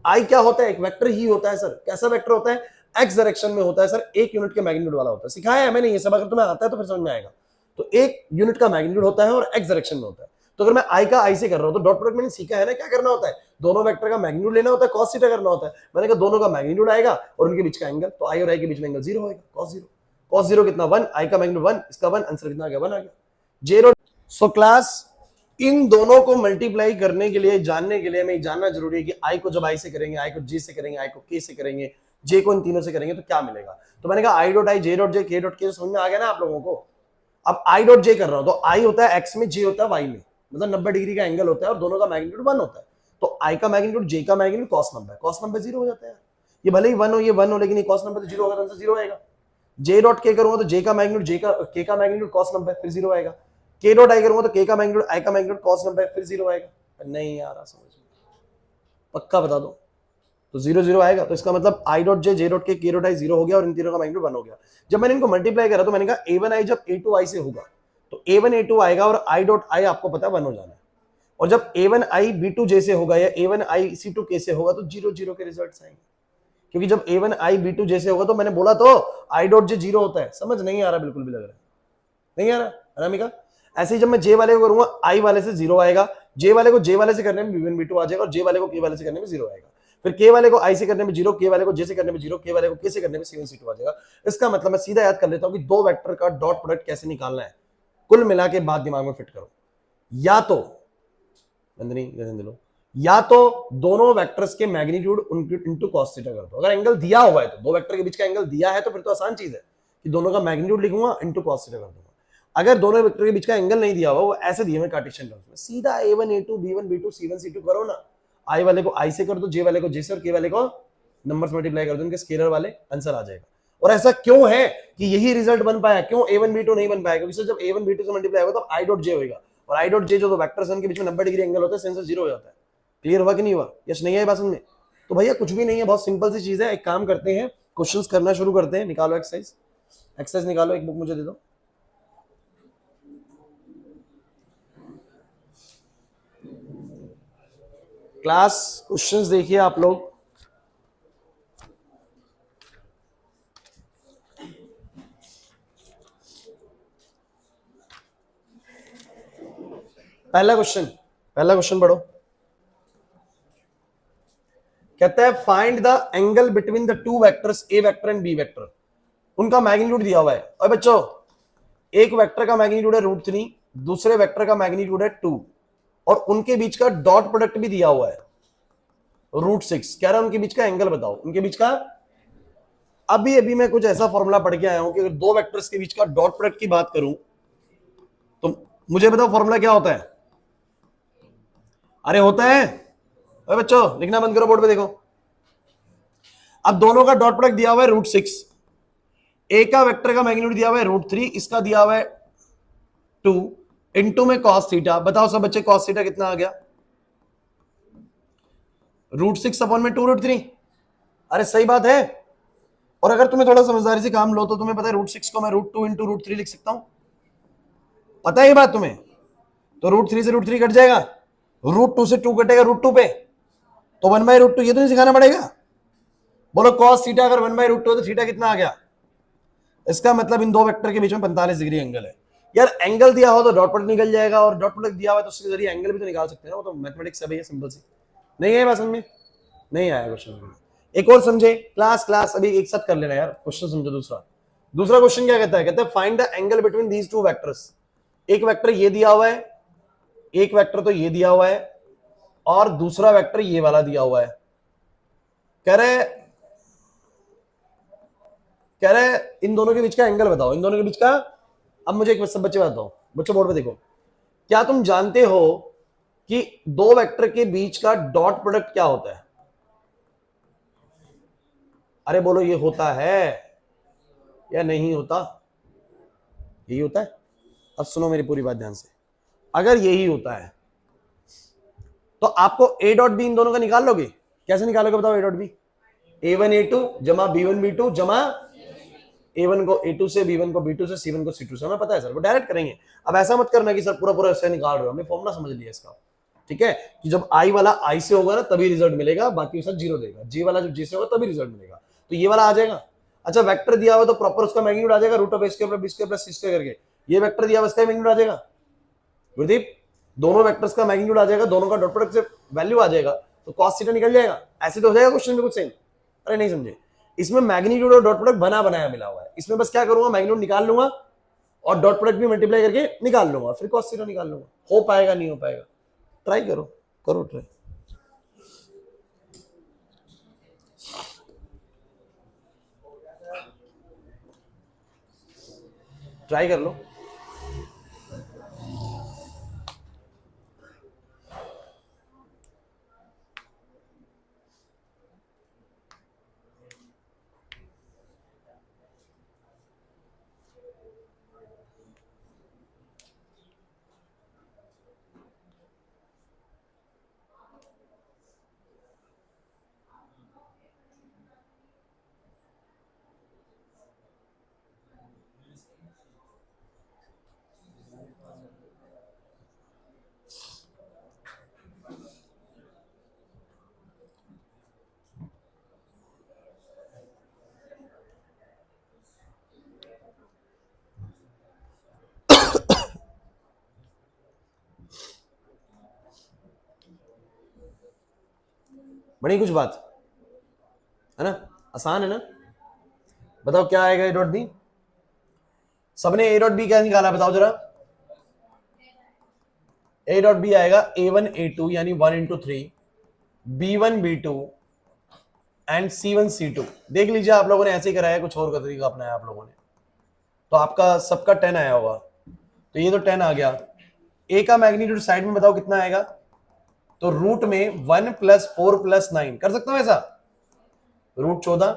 S1: आई क्या होता है? एक वेक्टर ही होता है सर। कैसा वेक्टर होता है? एक्स डायरेक्शन में होता है सर, एक यूनिट के मैग्नीट्यूड वाला होता है। सिखाया है मैंने ये सब, अगर तुम्हें आता है तो फिर समझ में आएगा। तो एक यूनिट का मैग्नीट्यूड होता है और एक्स डायरेक्शन में होता है। तो अगर मैं आई का आई से कर रहा हूं तो डॉट प्रोडक्ट मैंने सीखा है ना क्या करना होता है, दोनों वेक्टर का मैग्नीट्यूड लेना होता है, cos थीटा करना होता है। मैंने कहा दोनों का मैग्नीट्यूड आएगा और उनके बीच का एंगल, तो आई और आई के बीच में एंगल 0 होगा, cos 0 कितना 1, आई का मैग्नीट्यूड 1, इसका 1, आंसर कितना आ गया 1 आ गया। जेरो। सो क्लास इन दोनों को मल्टीप्लाई करने के लिए, जानने के लिए हमें जानना जरूरी है कि आई को जब आई से करेंगे, आई को जे से करेंगे, आई को के से करेंगे, जे को इन तीनों से करेंगे तो क्या मिलेगा। तो मैंने कहा I dot I, J dot J, के डॉट के, समझ में आ गया ना आप लोगों को। अब आई डॉट जे कर रहा हूं तो आई होता है एक्स में, जे होता है वाई में, मतलब 90 डिग्री का एंगल होता है और दोनों का मैग्नीट्यूड 1 होता है। तो आई का मैग्नीट्यूड, जे का magnitude cos number, cos number 0 हो जाता है। ये भले ही 1 हो, ये 1 हो, लेकिन ये cos नंबर तो 0 होगा, तो आंसर 0 आएगा। जे डॉट के करूंगा तो जे का मैग्नीट्यूड, जे का के का मैग्नीट्यूड cos नंबर, फिर 0 आएगा। के डॉट आई करूंगा तो के का मैग्नीट्यूड, आई का मैग्नीट्यूड cos नंबर, फिर 0 आएगा। नहीं आ रहा समझ में? पक्का बता दो। तो 0 0 आएगा, तो इसका मतलब आई डॉट जे डॉट के डॉट आई 0 हो गया और इन तीनों का मैग्नीट्यूड 1 हो गया। जब मैंने इनको मल्टीप्लाई करा तो मैंने कहा a1i जब a2i से होगा तो a1 a2 आएगा और i डॉट i आपको पता है 1 हो जाना है। और जब a1i b2j से होगा या a1i c2k से होगा तो 0 0 के रिजल्ट्स आएंगे, क्योंकि जब a1i b2j से होगा तो मैंने बोला तो i डॉट j 0 होता है। समझ नहीं आ रहा? बिल्कुल भी लग रहा है नहीं आ रहा अनामिका। ऐसे ही जब मैं j वाले को करूंगा i वाले से 0 आएगा, j वाले को j वाले से करने में b1 b2 आ जाएगा और j वाले को k वाले से करने में 0 आएगा, फिर k वाले को i से करने में 0, k वाले को j से करने में 0, k वाले को k से करने में c1 c2 आ जाएगा। इसका मतलब मैं सीधा याद कर लेता हूं कि दो वेक्टर का डॉट प्रोडक्ट कैसे निकालना है, कुल मिला के बात दिमाग में फिट करो। या तो या तो दोनों वेक्टर्स के मैग्नीट्यूड उनके इनटू cos थीटा कर दो। अगर एंगल दिया हुआ है तो दो वेक्टर के बीच का एंगल दिया है तो फिर तो आसान चीज है कि दोनों का मैग्नीट्यूड लिखूंगा इनटू cos थीटा कर दूंगा। अगर दोनों वेक्टर के बीच का एंगल नहीं दिया हुआ, वो ऐसे दिए हुए कार्टेशियन टर्म्स में, सीधा a1 a2 b1 b2 c1 c2 करो ना। i वाले को i से कर दो, j वाले को j से और k वाले को नंबर्स मल्टीप्लाई कर दो, इनके स्केलर वाले, आंसर आ जाएगा। और ऐसा क्यों है कि यही रिजल्ट बन पाया, क्यों a1 b2 नहीं बन पाया? क्योंकि जब a1 b2 से मल्टीप्लाई होगा तो i डॉट j होगा, और i डॉट j जो दो वेक्टर्स हैं उनके बीच में 90 डिग्री एंगल होता है, आंसर 0 हो जाता है। क्लियर हुआ कि नहीं हुआ? यस नहीं है बात समझ में? तो भैया कुछ भी नहीं है, बहुत सिंपल सी चीज है। एक काम करते हैं, क्वेश्चंस करना शुरू करते हैं। निकालो एक्सरसाइज निकालो, एक बुक मुझे दे दो। क्लास क्वेश्चंस देखिए आप लोग। पहला क्वेश्चन पढ़ो। कहता है find the angle between the two vectors A vector and B vector. उनका मैग्नीट्यूड दिया हुआ है। और बच्चों एक वेक्टर का मैग्नीट्यूड है √3, दूसरे वेक्टर का मैग्नीट्यूड है 2, और उनके बीच का डॉट प्रोडक्ट भी दिया हुआ है √6। कह रहा है उनके बीच का एंगल बताओ, उनके बीच का अभी अभी मैं कुछ ऐसा फॉर्मूला पढ़ के आया हूं कि अगर दो वेक्टर्स के बीच का डॉट प्रोडक्ट की बात करूं तो मुझे बताओ फॉर्मूला क्या होता है? अरे होता है, अरे बच्चों लिखना बंद करो, बोर्ड पे देखो। अब दोनों का डॉट प्रोडक्ट दिया हुआ है √6, ए का वेक्टर का मैग्नीट्यूड दिया हुआ है √3, इसका दिया हुआ है 2 इंटू में कॉस थीटा। बताओ सब बच्चे कॉस थीटा कितना आ गया? √6 अपॉन में 2√3। अरे सही बात है। और अगर तुम्हें थोड़ा समझदारी से काम लो तो तुम्हें पता है √6 को मैं √2 इंटू √3 लिख सकता हूं। पता है ये बात तुम्हें? तो √3 से √3 कट जाएगा, √2 से 2 कटेगा √2 पे, तो 1/√2। ये तो नहीं सिखाना पड़ेगा। बोलो cos थीटा अगर 1/√2 है तो थीटा कितना आ गया? इसका मतलब इन दो वेक्टर के बीच में 45 डिग्री एंगल है। यार एंगल दिया हो तो डॉट प्रोडक्ट निकल जाएगा, और डॉट प्रोडक्ट दिया हुआ है तो उसके जरिए एंगल भी तो निकाल सकते हैं ना। वो तो मैथमेटिक्स है भैया, सिंपल सी। नहीं है बात समझ में? नहीं आया क्वेश्चन? एक और समझे? क्लास अभी एक साथ कर लेना यार, क्वेश्चन समझो। दूसरा क्वेश्चन क्या कहता है? कहता है find the angle between these two vectors. एक वेक्टर ये दिया हुआ है, एक वेक्टर तो ये दिया हुआ है, और दूसरा वेक्टर ये वाला दिया हुआ है। कह रहे इन दोनों के बीच का एंगल बताओ, इन दोनों के बीच का। अब मुझे एक सब बच्चे बताओ, बच्चों बोर्ड पे देखो, क्या तुम जानते हो कि दो वेक्टर के बीच का डॉट प्रोडक्ट क्या होता है? अरे बोलो ये होता है या नहीं होता? यही होता है। अब सुनो मेरी पूरी बात ध्यान से। अगर यही होता है तो आपको a डॉट बी इन दोनों का निकाल लोगे। कैसे निकालोगे बताओ? a dot B a1 a2 जमा b1 b2 जमा a1 को a2 से, b1 को b2 से, c1 को c2 से। हमें पता है सर, वो डायरेक्ट करेंगे। अब ऐसा मत करना कि सर पूरा ऐसे निकाल रहे हो, हमने फॉर्मूला समझ लिया इसका। ठीक है कि जब i वाला i से होगा ना तभी रिजल्ट मिलेगा, बाकी सब जीरो देगा। g वाला जब g से होगा तभी रिजल्ट मिलेगा, तो ये वाला आ जाएगा। अच्छा वेक्टर दिया हुआ तो प्रॉपर उसका मैग्नीट्यूड आ जाएगा, √(a²+b² + c² करके। ये वेक्टर दिया हुआ इसका मैग्नीट्यूड आ जाएगा। गुरदीप दोनों वेक्टर्स का मैग्नीट्यूड आ जाएगा, दोनों का डॉट प्रोडक्ट से वैल्यू आ जाएगा, तो cos थीटा निकल जाएगा। ऐसे तो हो जाएगा क्वेश्चन में कुछ सेम। अरे नहीं समझे? इसमें मैग्नीट्यूड और डॉट प्रोडक्ट बना बनाया मिला हुआ है। इसमें बस क्या करूंगा, मैग्नीट्यूड निकाल लूंगा और डॉट प्रोडक्ट भी मल्टीप्लाई करके निकाल लूंगा, फिर cos थीटा निकाल लूंगा। हो पाएगा नहीं हो पाएगा? ट्राई करो, करो ट्राई। ट्राई कर लो। बड़ी कुछ बात है ना, आसान है ना। बताओ क्या आएगा a डॉट बी? सबने a डॉट बी क्या निकाला बताओ जरा? a डॉट बी आएगा a1 a2 यानी 1 into 3, b1 b2 and c1 c2। देख लीजिए आप लोगों ने ऐसे ही कराया, कुछ और का तरीका अपनाया आप लोगों ने, तो आपका सबका 10 आया होगा। तो ये तो 10 आ गया। a का मैग्नीट्यूड साइड में बताओ कितना आएगा? तो रूट में 1 + 4 + 9 कर सकता हूं ऐसा, √14।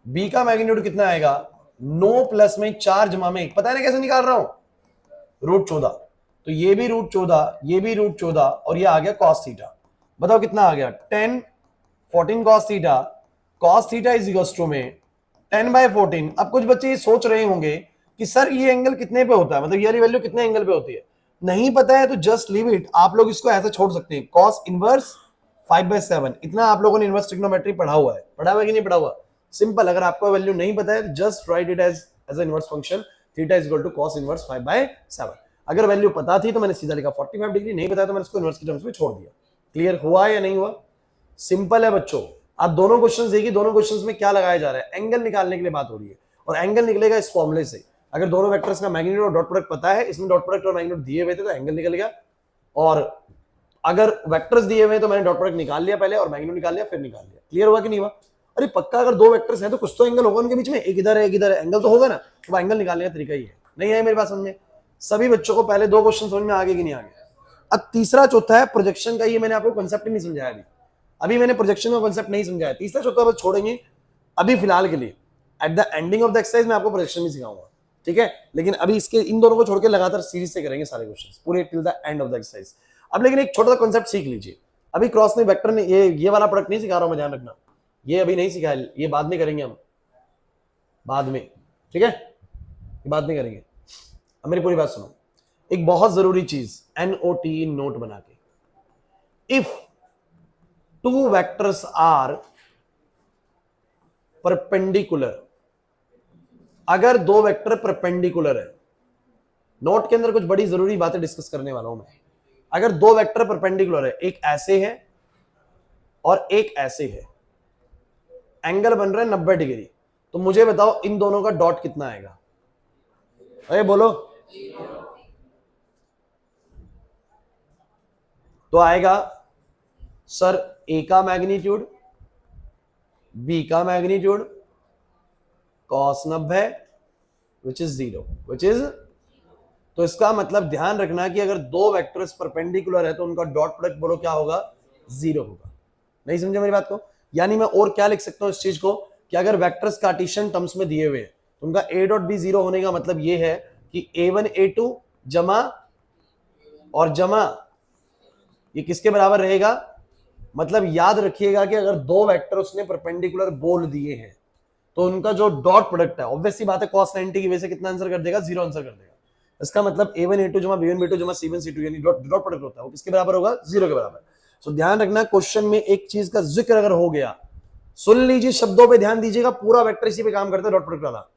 S1: b का मैग्नीट्यूड कितना आएगा? 9 प्लस में 4 जमा में 1। पता है ना कैसे निकाल रहा हूं? √14। तो ये भी √14, ये भी √14, और ये आ गया cos थीटा। बताओ कितना आ गया? 10 14 cos theta. cos theta is equal to में 10/14। अब कुछ बच्चे ये सोच रहे होंगे कि सर ये एंगल कितने पे होता है, मतलब ये वैल्यू कितने एंगल पे होती है? नहीं पता है तो जस्ट लीव इट, आप लोग इसको ऐसे छोड़ सकते हैं। cos इनवर्स 5/7, इतना आप लोगों ने इनवर्स ट्रिग्नोमेट्री पढ़ा हुआ है कि नहीं पढ़ा हुआ? सिंपल, अगर आपको वैल्यू नहीं पता है तो just write it as an inverse function, theta is equal to cos inverse 5/7। अगर वैल्यू पता थी तो मैंने सीधा लिखा 45 डिग्री, नहीं पता तो मैंने इसको इनवर्स की टर्म्स में छोड़ दिया। क्लियर हुआ या नहीं हुआ? सिंपल है बच्चों। आप दोनों क्वेश्चंस देखिए, दोनों क्वेश्चंस में क्या लगाया जा रहा है? एंगल निकालने के लिए बात हो रही है, और एंगल निकलेगा इस फॉर्मूले से। अगर दोनों वेक्टर्स का मैग्नीट्यूड और डॉट प्रोडक्ट पता है, इसमें डॉट प्रोडक्ट और मैग्नीट्यूड दिए हुए थे तो एंगल निकल गया। और अगर वेक्टर्स दिए हुए तो मैंने डॉट प्रोडक्ट निकाल लिया पहले और मैग्नीट्यूड निकाल लिया, फिर निकाल लिया। क्लियर हुआ कि नहीं हुआ? अरे पक्का अगर दो वेक्टर्स हैं तो कुछ तो एंगल होगा उनके बीच में, एक इधर है एक इधर है, एंगल तो होगा ना। तो एंगल निकालने का तरीका ही है। नहीं है मेरे पास समझ में? सभी बच्चों को पहले दो क्वेश्चन समझ में आ गए कि नहीं आ गए? अब तीसरा चौथा है प्रोजेक्शन का, ये मैंने आपको कंसेप्ट नहीं समझाया अभी मैंने प्रोजेक्शन का कंसेप्ट नहीं समझाया। तीसरा चौथा बस छोड़ेंगे अभी फिलहाल के लिए। At the ending of the exercise मैं आपको प्रोजेक्शन भी सिखाऊंगा, ठीक है? लेकिन अभी इसके इन दोनों को छोड़ के लगातार सीरीज से करेंगे सारे क्वेश्चन पूरे till the end of the exercise. अब लेकिन एक छोटा सा कॉन्सेप्ट सीख लीजिए। अभी क्रॉस में वेक्टर ने ये वाला प्रोडक्ट नहीं सिखा रहा हूं मैं, ध्यान रखना। ये अभी नहीं सिखाया, ये बाद में करेंगे हम, बाद में, ठीक है? ये बाद में करेंगे। अब मेरी पूरी बात सुनो, एक बहुत जरूरी चीज NOT नोट बना के, if two vectors are perpendicular, अगर दो वेक्टर परपेंडिकुलर है, नोट के अंदर कुछ बड़ी जरूरी बातें डिस्कस करने वाला हूं मैं। अगर दो वेक्टर परपेंडिकुलर है, एक ऐसे है और एक ऐसे है, एंगल बन रहा है 90 डिग्री, तो मुझे बताओ इन दोनों का डॉट कितना आएगा? अरे बोलो। तो आएगा सर ए का मैग्नीट्यूड, बी का magnitude cos 90 which is 0, which is, तो इसका मतलब ध्यान रखना कि अगर दो वेक्टर्स परपेंडिकुलर है तो उनका डॉट प्रोडक्ट बोलो क्या होगा? 0 होगा। नहीं समझे मेरी बात को? यानी मैं और क्या लिख सकता हूं इस चीज को कि अगर वेक्टर्स कार्टेशियन टर्म्स में दिए हुए हैं तो उनका a डॉट बी 0 होने का मतलब ये है कि a1 a2 जमा और जमा ये किसके बराबर रहेगा? मतलब याद रखिएगा कि अगर दो वेक्टर उसने परपेंडिकुलर बोल दिए हैं तो उनका जो डॉट प्रोडक्ट है, ऑब्वियसली बात है, cos 90 की वजह से कितना आंसर कर देगा? 0 आंसर कर देगा। इसका मतलब a1 a2 जमा b1 b2 जमा c1 c2 यानी डॉट प्रोडक्ट होता है वो किसके बराबर होगा? 0 के बराबर। सो ध्यान रखना, क्वेश्चन में एक चीज का जिक्र अगर हो गया, सुन लीजिए, शब्दों पे ध्यान दीजिएगा, पूरा वेक्टर इसी पे काम करता है, डॉट प्रोडक्ट वाला।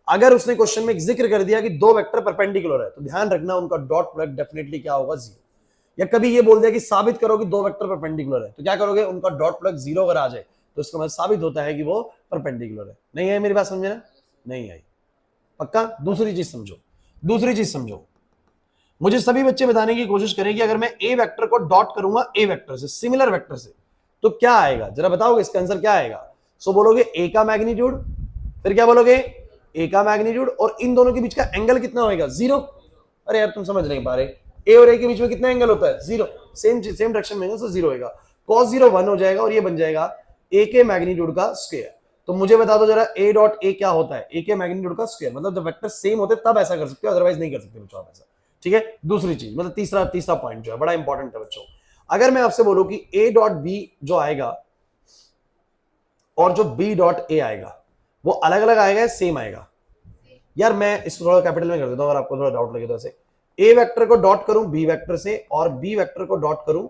S1: अगर उसने क्वेश्चन में एक जिक्र कर दिया कि दो वेक्टर परपेंडिकुलर है तो ध्यान रखना उनका डॉट प्रोडक्ट डेफिनेटली क्या होगा? 0। या कभी ये बोल दिया कि साबित करो कि दो वेक्टर परपेंडिकुलर है, तो क्या करोगे? उनका डॉट प्रोडक्ट 0 अगर आ जाए तो इसका मतलब साबित होता है कि वो परपेंडिकुलर है। नहीं है मेरी बात समझे ना? नहीं आई? पक्का? दूसरी चीज समझो, दूसरी चीज समझो, मुझे सभी बच्चे बताने की कोशिश करें कि अगर मैं ए वेक्टर को डॉट करूंगा ए वेक्टर से, सिमिलर वेक्टर से, तो क्या आएगा? जरा बताओगे इसका आंसर क्या आएगा? सो बोलोगे ए का मैग्नीट्यूड, फिर क्या बोलोगे? ए का मैग्नीट्यूड, और इन दोनों के बीच का एंगल कितना होगा? 0। अरे यार तुम समझ नहीं पा रहे, ए और ए के बीच में कितना एंगल होता है? 0। सेम डायरेक्शन में 0 होगा, cos 0 1 हो जाएगा और ये बन जाएगा ए के मैग्नीट्यूड का स्क्वायर। तो मुझे बता दो जरा ए डॉट ए क्या होता है? ए के मैग्नीट्यूड का स्क्वायर। मतलब जब वेक्टर सेम होते तब ऐसा कर सकते हो, अदरवाइज नहीं कर सकते बच्चों आप ऐसा, ठीक है? दूसरी चीज, मतलब तीसरा पॉइंट जो है बड़ा इंपॉर्टेंट है बच्चों, अगर मैं आपसे बोलूं कि ए डॉट बी जो आएगा और जो बी डॉट ए आएगा वो अलग अलग आएगा या सेम आएगा? यार मैं इसको थोड़ा कैपिटल में कर देता हूं अगर आपको थोड़ा डाउट लगे तो। ऐसे ए वेक्टर को डॉट करूं बी वेक्टर से और बी वेक्टर को डॉट करूं,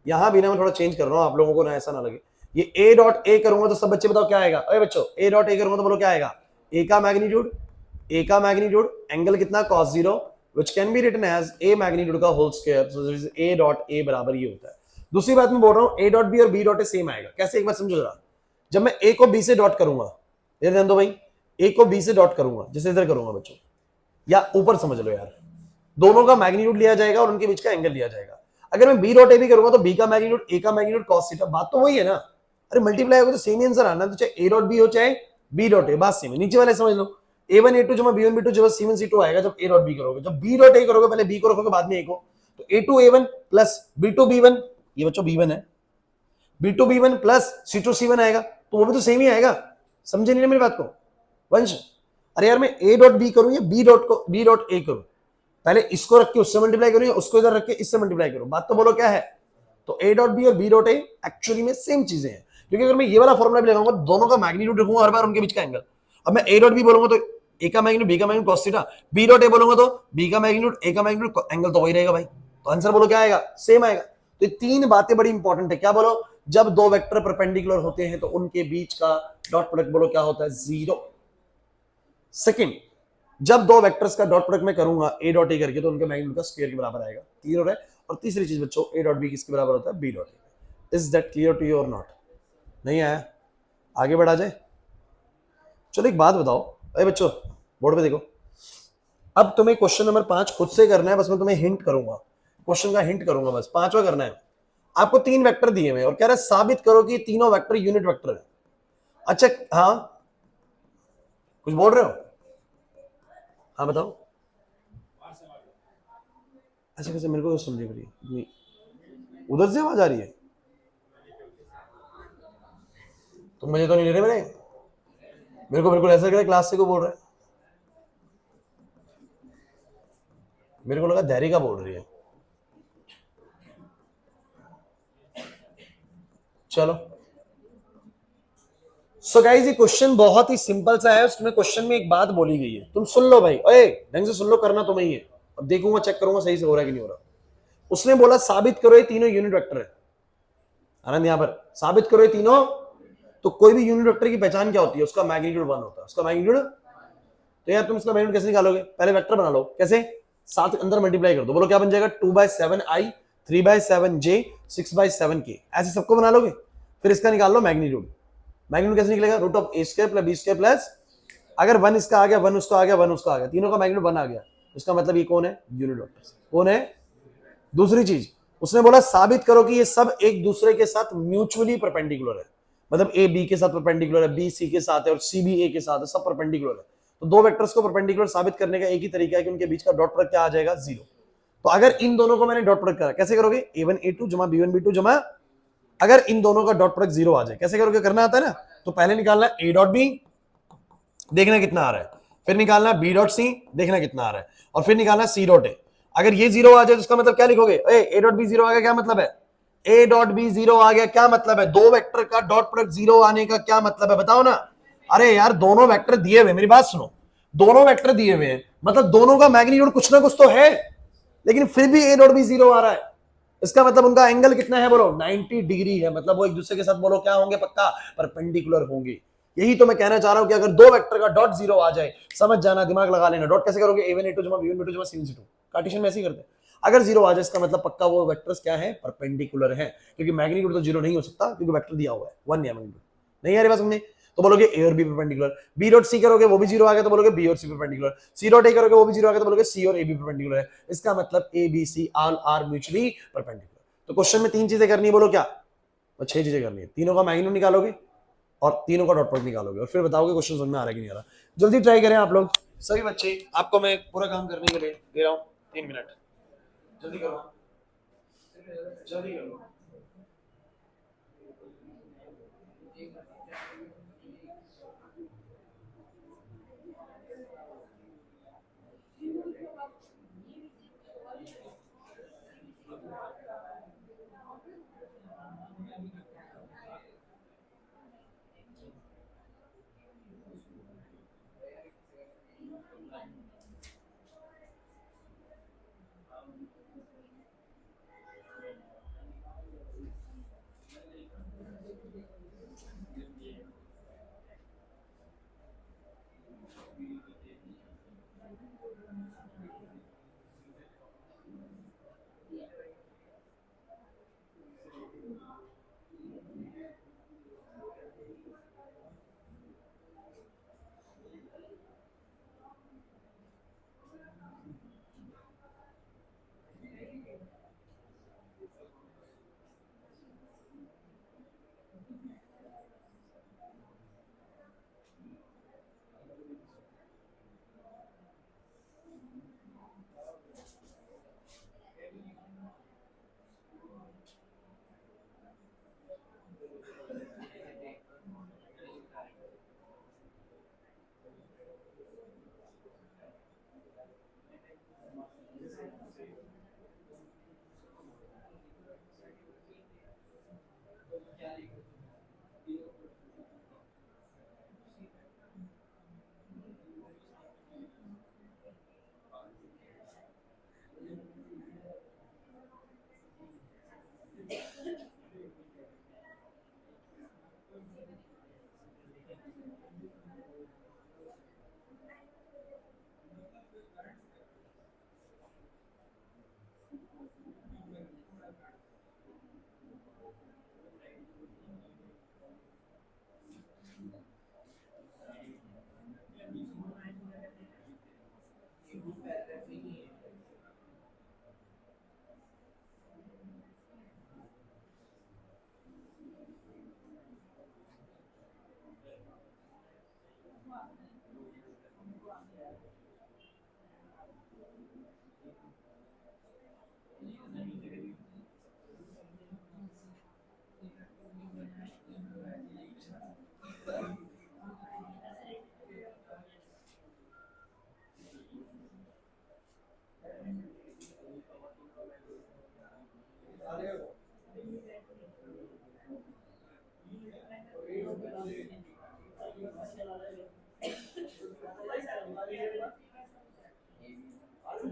S1: यहां भी ना मैं थोड़ा चेंज कर रहा हूं आप लोगों को ना ऐसा ना लगे, ये ए डॉट ए करूंगा तो सब बच्चे बताओ क्या आएगा? अरे बच्चों ए डॉट ए करूंगा तो बोलो क्या आएगा? ए का मैग्नीट्यूड, एंगल कितना? cos 0 which can be written as a magnitude का whole square, so this is a dot A बराबर ये होता है। दूसरी बात मैं बोल रहा हूं ए डॉट बी और बी डॉट ए सेम आएगा। कैसे? एक बार समझो जरा, जब मैं ए को बी से डॉट करूंगा, इधर ध्यान दो भाई, ए को बी से डॉट करूंगा जैसे इधर करूंगा बच्चों, या ऊपर समझ लो यार, दोनों का मैग्नीट्यूड लिया जाएगा और उनके बीच का एंगल लिया जाएगा। अगर मैं बी डॉट ए भी करूंगा तो बी का मैग्नीट्यूड ए का मैग्नीट्यूड cos थीटा, बात तो वही है ना? अरे मल्टीप्लाई होगा तो सेम ही आंसर आना, तो चाहे ए डॉट बी हो चाहे बी डॉट ए, बात सेम है। नीचे वाले समझ लो, a1 a2 जमा b1 b2 जमा c1 c2 आएगा जब a डॉट b करोगे। जब b डॉट a करोगे पहले b को रखोगे बाद में a को, तो a2 a1 plus b2 b1, ये बच्चों b1 है, b2 b1 plus c2 c1 आएगा, तो वो भी तो सेम ही आएगा। समझे नहीं मेरी बात को वंश? अरे यार मैं a डॉट b करूं या b डॉट a करूं, पहले इसको रख के उससे मल्टीप्लाई करूं या उसको इधर रख के इससे मल्टीप्लाई करूं, बात तो बोलो क्या है? तो a डॉट b और b डॉट a एक्चुअली में सेम चीजें हैं, क्योंकि अगर मैं ये वाला फॉर्मूला भी लगाऊंगा दोनों का मैग्नीट्यूड रखूंगा हर बार उनके बीच का एंगल। अब मैं a डॉट b बोलूंगा तो a का मैग्नीट्यूड b का magnitude cos theta, b dot a बोलूंगा तो b का मैग्नीट्यूड a का मैग्नीट्यूड, एंगल तो वही रहेगा भाई, तो आंसर बोलो क्या आएगा? सेम आएगा। तो ये तीन बातें बड़ी इंपॉर्टेंट है। क्या बोलो? जब दो वेक्टर परपेंडिकुलर होते हैं तो उनके बीच का डॉट प्रोडक्ट बोलो क्या होता है? 0। सेकंड, जब दो वेक्टर्स का डॉट प्रोडक्ट मैं करूंगा ए डॉट ए करके तो उनके मैग्नीट्यूड का स्क्वायर के बराबर आएगा। क्लियर हो रहा है? और तीसरी चीज बच्चों, ए डॉट बी किसके बराबर होता है? B dot A. Is that clear to you और नॉट? नहीं आया? आगे बढ़ा जाए? चलो एक बात बताओ, अरे बच्चों बोर्ड पे देखो, अब तुम्हें क्वेश्चन नंबर 5 खुद से करना है, बस मैं तुम्हें हिंट करूंगा, क्वेश्चन का हिंट करूंगा, बस 5वां करना है। आपको 3 वेक्टर दिए हुए और कह रहा है साबित करो कि तीनों वेक्टर यूनिट वेक्टर है। अच्छा, हाँ कुछ बोल रहे हो? हाँ बताओ। अच्छा कैसे मेरे को सुन रही है, उधर से आवाज आ रही है? तुम मुझे तो नहीं ले रहे मेरे को बिल्कुल ऐसा लग रहा है क्लास से को बोल रहा है। मेरे को लगा धैर्य का बोल रही है। चलो, सो गाइस ये क्वेश्चन बहुत ही सिंपल सा है। उसमें क्वेश्चन में एक बात बोली गई है, तुम सुन लो भाई, ओए ढंग से सुन लो, करना तुम्हें ही है। अब देखूंगा, चेक करूंगा सही से हो रहा है कि नहीं हो रहा। उसने बोला साबित करो ये तीनों यूनिट वेक्टर है। आनंद यहां पर साबित करो ये तीनों। तो कोई भी यूनिट वेक्टर की पहचान क्या होती है? उसका मैग्नीट्यूड 1 होता है, उसका मैग्नीट्यूड। तो यार तुम इसका मैग्नीट्यूड कैसे निकालोगे? पहले वेक्टर बना लो। कैसे? 7 अंदर मल्टीप्लाई कर दो, बोलो क्या बन जाएगा? 2/7 i, 3/7j, 6/7k, ऐसे सबको बना लोगे। फिर इसका निकाल लो मैग्नीट्यूड। मैग्नीट्यूड कैसे निकलेगा? Root of A square plus B square plus, अगर 1 इसका आ गया, 1 उसका आ गया, 1 उसका आ गया, तीनों का मैग्नीट्यूड 1 आ गया, इसका मतलब ये कौन है? Unit vector. कौन है? दूसरी चीज, उसने बोला साबित करो कि ये सब एक दूसरे के साथ म्यूचुअली परपेंडिकुलर है। मतलब ए बी के साथ परपेंडिकुलर है, बी सी के साथ है और सी भी ए के साथ है, सब परपेंडिकुलर है। तो दो वेक्टर्स को परपेंडिकुलर साबित करने का एक ही तरीका है कि उनके बीच का डॉट प्रोडक्ट क्या आ जाएगा? 0। तो अगर इन दोनों को मैंने डॉट प्रोडक्ट करा, कैसे करोगे? a1 a2 जमा b1 b2 जमा, अगर इन दोनों का डॉट प्रोडक्ट 0 आ जाए, कैसे करोगे? करना आता है ना। तो पहले निकालना a डॉट b, देखना कितना आ रहा है। फिर निकालना b डॉट सी, देखना कितना आ रहा है। और फिर निकालना c डॉट ए। अगर ये 0 आ जाए तो इसका मतलब क्या लिखोगे? ए डॉट बी 0 आ गया, क्या मतलब है? ए डॉट बी 0 आ गया, क्या मतलब है? दो वेक्टर का डॉट प्रोडक्ट 0 आने का क्या मतलब है? बताओ ना। अरे यार दोनों वेक्टर दिए हुए, मेरी बात सुनो, दोनों वेक्टर दिए हुए हैं, मतलब दोनों का मैग्नीट्यूड कुछ ना कुछ तो है, लेकिन फिर भी ए डॉट बी 0 आ रहा है। इसका मतलब उनका एंगल कितना है? बोलो 90 डिग्री है। मतलब वो एक दूसरे के साथ बोलो क्या होंगे? पक्का परपेंडिकुलर होंगे। यही तो मैं कहना चाह रहा हूं कि अगर दो वेक्टर का डॉट 0 आ जाए, समझ जाना, दिमाग लगा लेना। डॉट कैसे करोगे? a1 a2 जमा b1 b2 जमा c1 c2, कार्टेशियन में ऐसे ही करते हैं। अगर 0 आ जाए इसका मतलब पक्का वो वेक्टर्स क्या है? परपेंडिकुलर है, क्योंकि मैग्नीट्यूड तो 0 नहीं हो सकता, क्योंकि वेक्टर दिया हुआ है 1 या मैग्नीट्यूड। नहीं आ रही बात समझे? तो बोलोगे ए और B perpendicular, B dot C करोगे वो भी 0 आ गया तो बोलोगे बी और C perpendicular, C dot A करोगे वो भी 0 आ गया तो बोलोगे सी और ए बी परपेंडिकुलर है। इसका मतलब A B C all are mutually perpendicular. तो क्वेश्चन में 3 चीजें करनी है, बोलो क्या? और 6 चीजें करनी है। तीनों का मैग्नीट्यूड निकालोगे और तीनों का डॉट प्रोडक्ट निकालोगे और फिर बताओगे क्वेश्चन समझ में आ रहा है कि नहीं आ रहा। जल्दी ट्राई करें आप लोग सभी बच्चे, आपको मैं पूरा काम करने के लिए दे रहा हूँ 3 मिनट। जल्दी करो, जल्दी करो।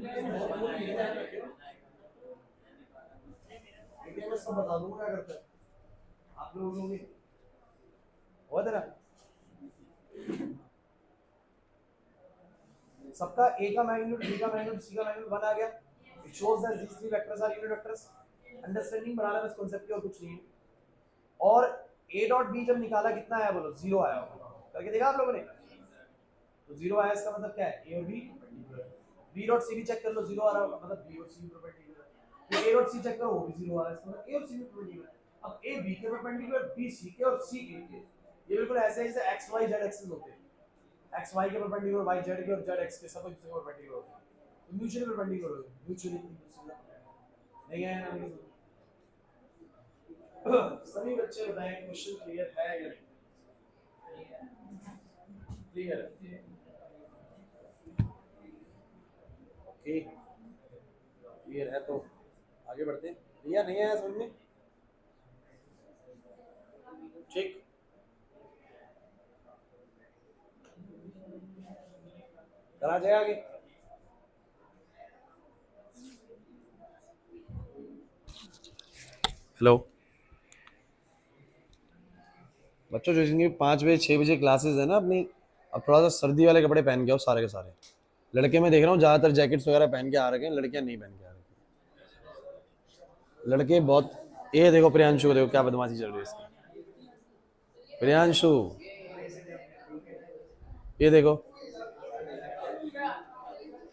S1: सब बता दूंगा क्या करते हैं आप लोगों को। हुआ तेरा सबका ए का मैग्नीट्यूड, बी का मैग्नीट्यूड, सी का मैग्नीट्यूड 1 आ गया। It shows that these three vectors are unit vectors। Understanding बढ़ा रहा है इस कांसेप्ट की और कुछ नहीं है। और a डॉट b जब निकाला कितना आया बोलो, 0 आया होगा। करके देखा आप लोगों ने? तो 0 आया, इसका मतलब क्या है, a और b। b डॉट c भी चेक कर लो, 0 आ रहा होगा, मतलब b और c परपेंडिकुलर। फिर a डॉट c चेक करो, वो भी 0 आ रहा है, इसका मतलब a और c भी परपेंडिकुलर। अब a b के परपेंडिकुलर, b c के और c a के। ये बिल्कुल ऐसे जैसे x y z एक्सिस होते हैं। x y के परपेंडिकुलर, y z के और z x के सब एक दूसरे के परपेंडिकुलर होते हैं। तो म्यूचुअली परपेंडिकुलर होते हैं, म्यूचुअली नहीं है ना? सभी बच्चे बताएं क्वेश्चन क्लियर है या नहीं? क्लियर है? ओके, क्लियर है तो आगे बढ़ते हैं। भैया नहीं आया समझ में? ठीक, करा जाए आगे। हेलो बच्चों, जो जिनकी 5 बजे 6 बजे क्लासेस है ना अपनी, अब थोड़ा सा सर्दी वाले कपड़े पहन के आओ सारे के सारे। लड़के मैं देख रहा हूँ ज्यादातर जैकेट्स वगैरह पहन के आ रखे हैं, लड़कियां नहीं पहन के आ रही। लड़के बहुत, ये देखो प्रियांशु को देखो क्या बदमाशी चल रही है इसकी। प्रियांशु ये देखो,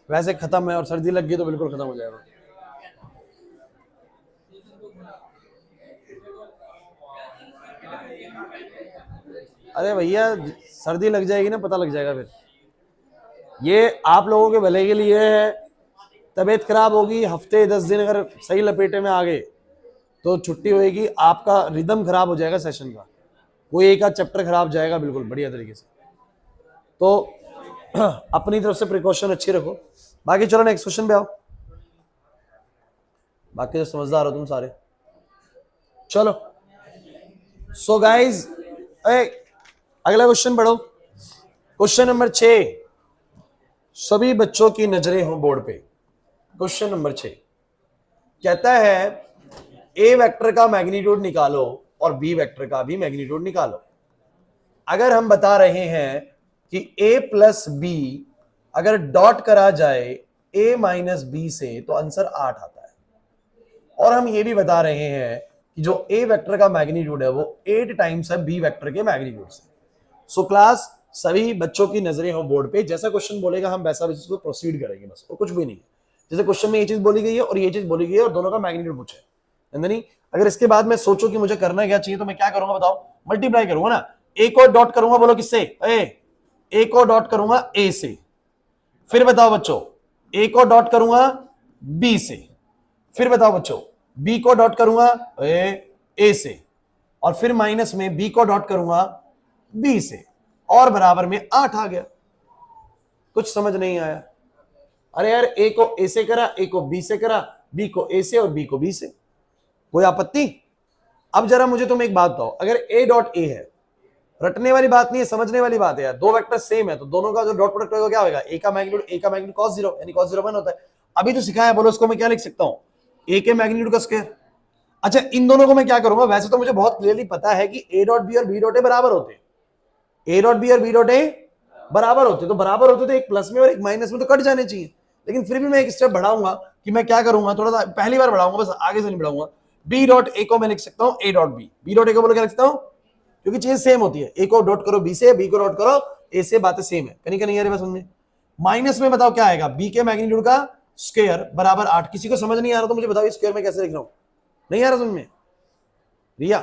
S1: वैसे खत्म है और सर्दी लग गई तो बिल्कुल खत्म हो जाएगा। अरे भैया सर्दी लग जाएगी ना, पता लग जाएगा फिर। ये आप लोगों के भले के लिए है। तबीयत खराब होगी, हफ्ते 10 दिन अगर सही लपेटे में आ गए तो छुट्टी होएगी, आपका रिदम खराब हो जाएगा सेशन का, कोई एक आध चैप्टर खराब जाएगा बिल्कुल बढ़िया तरीके से। तो अपनी तरफ से प्रिकॉशन अच्छी रखो। बाकी चलो नेक्स्ट क्वेश्चन पे आओ। बाकी तो समझदार हो तुम सारे। चलो सो गाइज, अगला क्वेश्चन पढ़ो। क्वेश्चन नंबर 6, सभी बच्चों की नजरें हों बोर्ड पे। क्वेश्चन नंबर 6 कहता है ए वेक्टर का मैग्नीट्यूड निकालो और बी वेक्टर का भी मैग्नीट्यूड निकालो। अगर हम बता रहे हैं कि a प्लस बी अगर डॉट करा जाए a माइनस बी से तो आंसर 8 आता है, और हम ये भी बता रहे हैं कि जो a वेक्टर का मैग्नीट्यूड है वो 8 टाइम्स है b वेक्टर के मैग्नीट्यूड से। सो क्लास सभी बच्चों की नजरें हो बोर्ड पे, जैसा क्वेश्चन बोलेगा हम वैसा इसको प्रोसीड करेंगे बस, और कुछ भी नहीं। जैसे क्वेश्चन में ये चीज बोली गई है और ये चीज बोली गई है और दोनों का मैग्नीट्यूड पूछे, नहीं। अगर इसके बाद मैं सोचूं कि मुझे करना क्या चाहिए तो मैं क्या करूंगा बताओ, मल्टीप्लाई करूंगा ना। ए को डॉट करूंगा, बोलो किससे? ए को डॉट करूंगा ए से। फिर बताओ बच्चों, ए को डॉट करूंगा बी से। फिर बताओ बच्चों, बी को डॉट करूंगा ए से, और फिर माइनस में बी को डॉट करूंगा बी से, और बराबर में 8 आ गया। कुछ समझ नहीं आया? अरे यार ए को ए से करा, ए को बी से करा, बी को ए से और बी को बी से, कोई आपत्ति? अब जरा मुझे तुम एक बात बताओ, अगर ए डॉट ए है, रटने वाली बात नहीं है, समझने वाली बात है यार, दो वेक्टर सेम है तो दोनों का जो डॉट प्रोडक्ट होगा क्या होगा? ए का मैग्नीट्यूड cos 0 यानी cos 0 1 होता है। अभी तो सिखाया, बोलो उसको मैं क्या लिख सकता हूं? ए के मैग्नीट्यूड का स्क्वायर। अच्छा इन दोनों को मैं क्या करूंगा? वैसे तो मुझे बहुत क्लियरली पता है कि ए डॉट बी और बी डॉट ए बराबर होते हैं, ए डॉट बी और बी डॉट ए बराबर होते, तो बराबर होते तो एक प्लस में और एक माइनस में तो कट जाने चाहिए। लेकिन फिर भी मैं एक स्टेप बढ़ाऊंगा कि मैं क्या करूंगा, थोड़ा सा पहली बार बढ़ाऊंगा, बस आगे से नहीं बढ़ाऊंगा। बी डॉट ए को मैं लिख सकता हूं A dot B, B dot A को बोलो क्या लिख सकता हूं, क्योंकि चीज सेम होती है। ए को डॉट करो बी से, बी को डॉट करो ए से, बातें सेम है। कहीं नहीं आ रही बस समझ में। माइनस में बताओ क्या आएगा? बी के मैग्नीट्यूड का स्क्वायर बराबर 8। किसी को समझ नहीं आ रहा तो मुझे बताओ स्क्वायर में कैसे लिख रहा हूं? नहीं आ रहा समझ में? रिया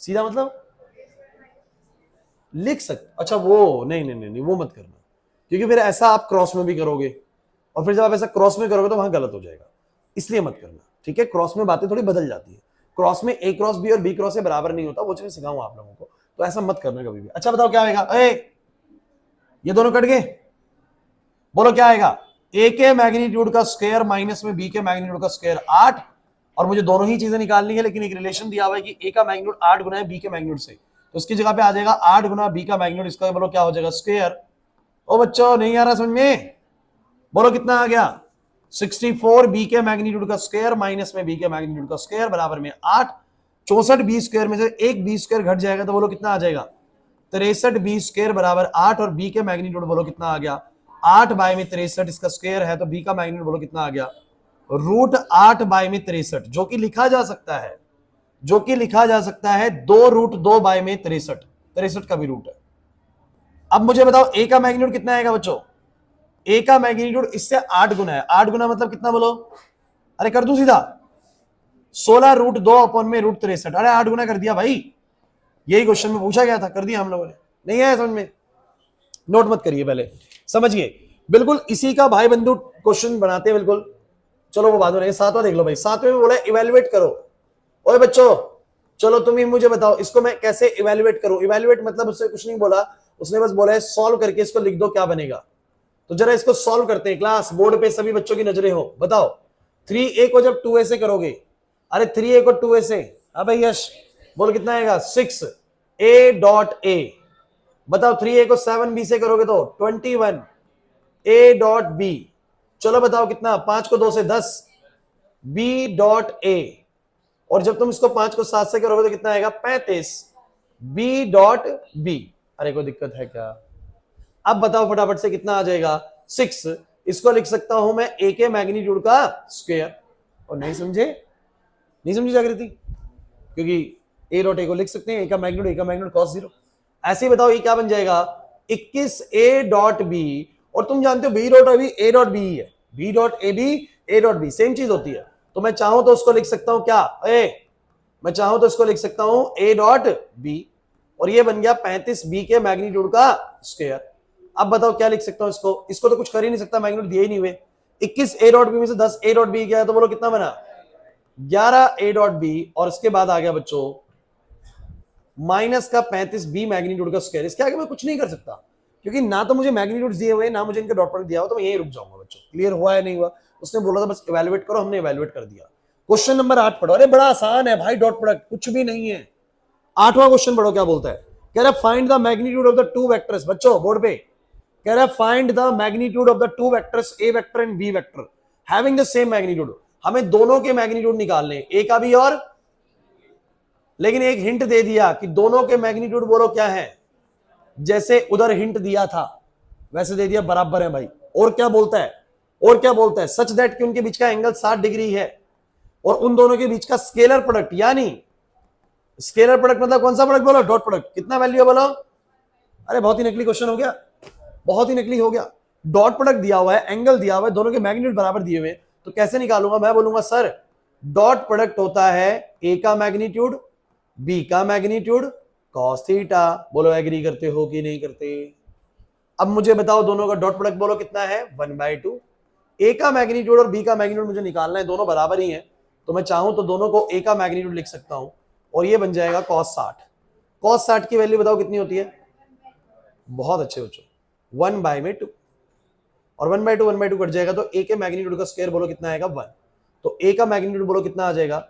S1: सीधा मतलब लिख सकते, अच्छा वो नहीं वो मत करना, क्योंकि फिर ऐसा आप क्रॉस में भी करोगे और फिर जब आप ऐसा क्रॉस में करोगे तो वहां गलत हो जाएगा, इसलिए मत करना, ठीक है? क्रॉस में बातें थोड़ी बदल जाती है। क्रॉस में ए क्रॉस बी और बी क्रॉस से बराबर नहीं होता, वो चीज सिखाऊंगा आप लोगों को, तो ऐसा मत करना कभी भी। अच्छा बताओ क्या आएगा? ये दोनों कट गए, बोलो क्या आएगा? ए के मैग्नीट्यूड का स्क्वायर माइनस में बी के मैग्नीट्यूड का स्क्वायर 8, और मुझे दोनों ही चीजें निकालनी है, लेकिन एक रिलेशन दिया हुआ है कि ए का मैग्नीट्यूड 8 गुना है बी के मैग्नीट्यूड से, तो उसकी जगह पे आ जाएगा 8 गुना बी का मैग्नीट्यूड, इसका बोलो क्या हो जाएगा? स्क्वायर। ओ बच्चों नहीं आ रहा समझ में? बोलो कितना आ गया 64 बी के मैग्नीट्यूड का स्क्वायर माइनस में बी के मैग्नीट्यूड का स्क्वायर बराबर में 8। 64 बी स्क्वायर में से एक बी स्क्वायर घट जाएगा तो बोलो कितना आ जाएगा 63 बी स्क्वायर बराबर 8। और बी के मैग्नीट्यूड बोलो कितना आ गया 8 बाय में 63, इसका स्क्वायर है तो बी का मैग्नीट्यूड बोलो कितना आ गया √8 बाय में 63, जो कि लिखा जा सकता है, जो कि लिखा जा सकता है 2√2 बाय में 63 का भी रूट है। अब मुझे बताओ ए का मैग्नीट्यूड कितना आएगा बच्चों, ए का मैग्नीट्यूड इससे 8 गुना है। 8 गुना मतलब कितना बोलो, अरे कर दूं सीधा 16√2 अपॉन में √63। अरे 8 गुना कर दिया भाई, यही क्वेश्चन में पूछा गया था, कर दिया हम लोगों ने। नहीं आया समझ में, नोट मत करिए पहले समझिए, बिल्कुल इसी का भाई बंधु क्वेश्चन बनाते हैं बिल्कुल। चलो वो बाद में, सातवां देख लो भाई। सातवें में बोला इवेल्युएट करो। ओए बच्चों चलो तुम ही मुझे बताओ इसको मैं कैसे इवेल्युएट करूं। इवेल्युएट मतलब उससे कुछ नहीं बोला, उसने बस बोला है सॉल्व करके इसको लिख दो क्या बनेगा। तो जरा इसको सॉल्व करते हैं, क्लास बोर्ड पे सभी बच्चों की नजरें हो। बताओ 3a को जब 2a से करोगे, अरे 3a को 2a से, हाँ भाई यश बोल कितना आएगा 6a.a। बताओ 3a को 7b से करोगे तो 21a.b। चलो बताओ कितना, 5 को 2 से 10 b.a। और जब तुम इसको 5 को 7 से करोगे तो कितना आएगा 35 b.b। अरे कोई दिक्कत है क्या? अब बताओ फटाफट से कितना आ जाएगा 6। इसको लिख सकता हूं मैं ए के मैग्नीट्यूड का स्क्वायर। और नहीं समझे, नहीं समझी जागृति, क्योंकि a.a को लिख सकते हैं, ए का मैग्नीट्यूड cos 0। ऐसे ही बताओ ये क्या बन जाएगा 21a.b। और तुम जानते हो b.ab a.b ही है, b.ab a.b सेम चीज होती है। तो मैं चाहूं तो उसको लिख सकता हूं क्या, मैं चाहूं तो इसको लिख सकता हूं a.b और ये बन गया 35b के मैग्नीट्यूड का स्क्वायर। अब बताओ क्या लिख सकता हूं इसको, इसको तो कुछ कर ही नहीं सकता, मैग्नीट्यूड दिए ही नहीं हुए। 21a.b में से 10a.b क्या है तो बोलो कितना बना 11a.b। और इसके बाद आ गया बच्चों माइनस का 35b मैग्नीट्यूड का स्क्वायर। इसके आगे मैं कुछ नहीं कर सकता, क्योंकि ना तो मुझे मैग्नीट्यूड दिए हुए ना मुझे इनका डॉट प्रोडक्ट दिया हुआ, तो मैं यही रुक जाऊंगा बच्चों। क्लियर हुआ है नहीं हुआ? उसने बोला था बस इवैल्यूएट करो, हमने इवैल्यूएट कर दिया। क्वेश्चन नंबर 8 पढ़ो। अरे बड़ा आसान है भाई, डॉट प्रोडक्ट कुछ भी नहीं है। 8वां क्वेश्चन पढ़ो क्या बोलता है, कह रहा है find the magnitude of the two vectors. बच्चों बोर्ड पे कह रहा है find the magnitude of the two vectors A vector and B vector having the same magnitude. हमें दोनों के मैग्नीट्यूड निकालने, ए का भी और, लेकिन एक हिंट दे दिया कि दोनों के मैग्नीट्यूड बोलो क्या है, जैसे उधर हिंट दिया था वैसे दे दिया, बराबर है भाई। और क्या बोलता है, और क्या बोलता है, सच दैट कि उनके बीच का एंगल 60 डिग्री है और उन दोनों के बीच का स्केलर प्रोडक्ट, यानी स्केलर प्रोडक्ट मतलब कौन सा प्रोडक्ट बोलो, डॉट प्रोडक्ट। कितना वैल्यू है बोलो, अरे बहुत ही नकली क्वेश्चन हो गया, बहुत ही नकली हो गया। डॉट प्रोडक्ट दिया हुआ है, एंगल दिया हुआ है, दोनों के मैग्नीट्यूड बराबर दिए हुए, तो कैसे निकालूंगा? मैं बोलूंगा सर डॉट प्रोडक्ट होता है ए का मैग्नीट्यूड बी का मैग्नीट्यूड cos थीटा। बोलो एग्री करते हो कि नहीं करते? अब मुझे बताओ दोनों का डॉट प्रोडक्ट बोलो कितना है 1/2। ए का मैग्नीट्यूड और बी का मैग्नीट्यूड मुझे निकालना है, दोनों बराबर ही है, तो मैं चाहूं तो दोनों को ए का मैग्नीट्यूड लिख सकता हूं और ये बन जाएगा cos 60। cos 60 की वैल्यू बताओ कितनी होती है? बहुत अच्छे बच्चों 1/2 और 1/2 कट जाएगा तो ए के मैग्नीट्यूड का स्क्वायर बोलो कितना आएगा 1। तो ए का मैग्नीट्यूड बोलो कितना आ जाएगा,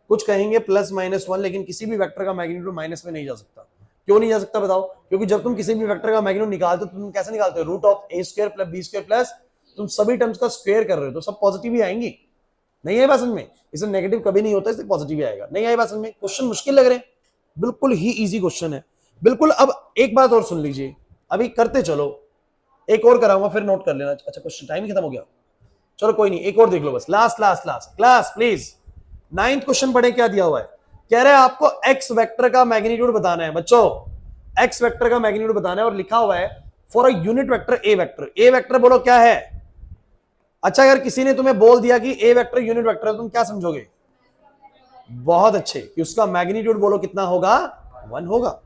S1: कुछ कहेंगे +-1, लेकिन किसी भी वेक्टर का मैग्नीट्यूड माइनस में नहीं जा सकता। क्यों नहीं जा सकता बताओ? क्योंकि जब तुम किसी भी वेक्टर का मैग्नीट्यूड निकालते हो तो तुम कैसे निकालते हो, √a² + b² प्लस तुम सभी टर्म्स का स्क्वायर कर रहे हो तो सब पॉजिटिव ही आएंगी। नहीं आई बात समझ में? इसमें नेगेटिव कभी नहीं होता, इसलिए पॉजिटिव ही आएगा। नहीं आई बात समझ में? क्वेश्चन मुश्किल लग रहे हैं? बिल्कुल ही ईजी क्वेश्चन है बिल्कुल। अब एक बात और सुन लीजिए, अभी करते चलो, एक और कराऊंगा फिर नोट कर लेना। अच्छा क्वेश्चन टाइम ही खत्म हो गया, चलो कोई नहीं, एक और देख लो बस, last last last class please. 9th question पढ़े, क्या दिया हुआ है, कह रहे हैं आपको एक्स वेक्टर का मैग्नीट्यूड बताना है। बच्चों एक्स वेक्टर का मैग्नीट्यूड बताना है और लिखा हुआ है for a unit vector A vector. A vector बोलो क्या है? अच्छा अगर किसी ने तुम्हें बोल दिया कि ए वेक्टर यूनिट वेक्टर है, तुम क्या समझोगे? बहुत अच्छे, कि उसका मैग्नीट्यूड बोलो कितना होगा 1 होगा।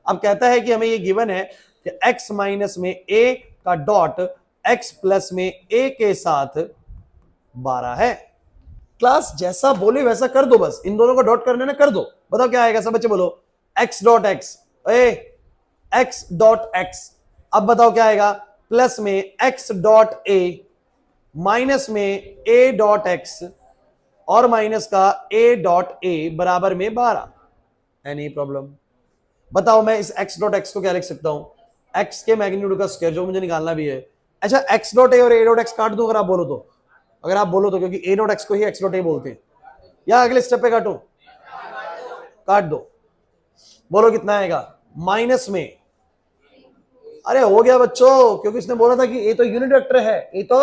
S1: अब कहता है कि हमें ये गिवन है कि x माइनस में a का डॉट x प्लस में a के साथ 12 है। क्लास जैसा बोले वैसा कर दो, बस इन दोनों को डॉट करने ना कर दो। बताओ क्या आएगा सब बच्चे बोलो, x dot x, x dot x। अब बताओ क्या आएगा, प्लस में x डॉट a माइनस में a डॉट x और माइनस का a डॉट a बराबर में 12। Any problem? बताओ मैं इस x डॉट x को क्या लिख सकता हूं, x के मैग्नीट्यूड का स्क्वायर जो मुझे निकालना भी है, अच्छा एक्स डॉट ए और ए डॉट एक्स काट दो अगर आप बोलो तो, अगर आप बोलो तो, क्योंकि ए डॉट एक्स को ही एक्स डॉट ए बोलते हैं, या अगले स्टेप पे काटो, काट दो, बोलो कितना आएगा माइनस में, अरे हो गया बच्चों, क्योंकि इसने बोला था कि ए तो यूनिट वेक्टर है, ए तो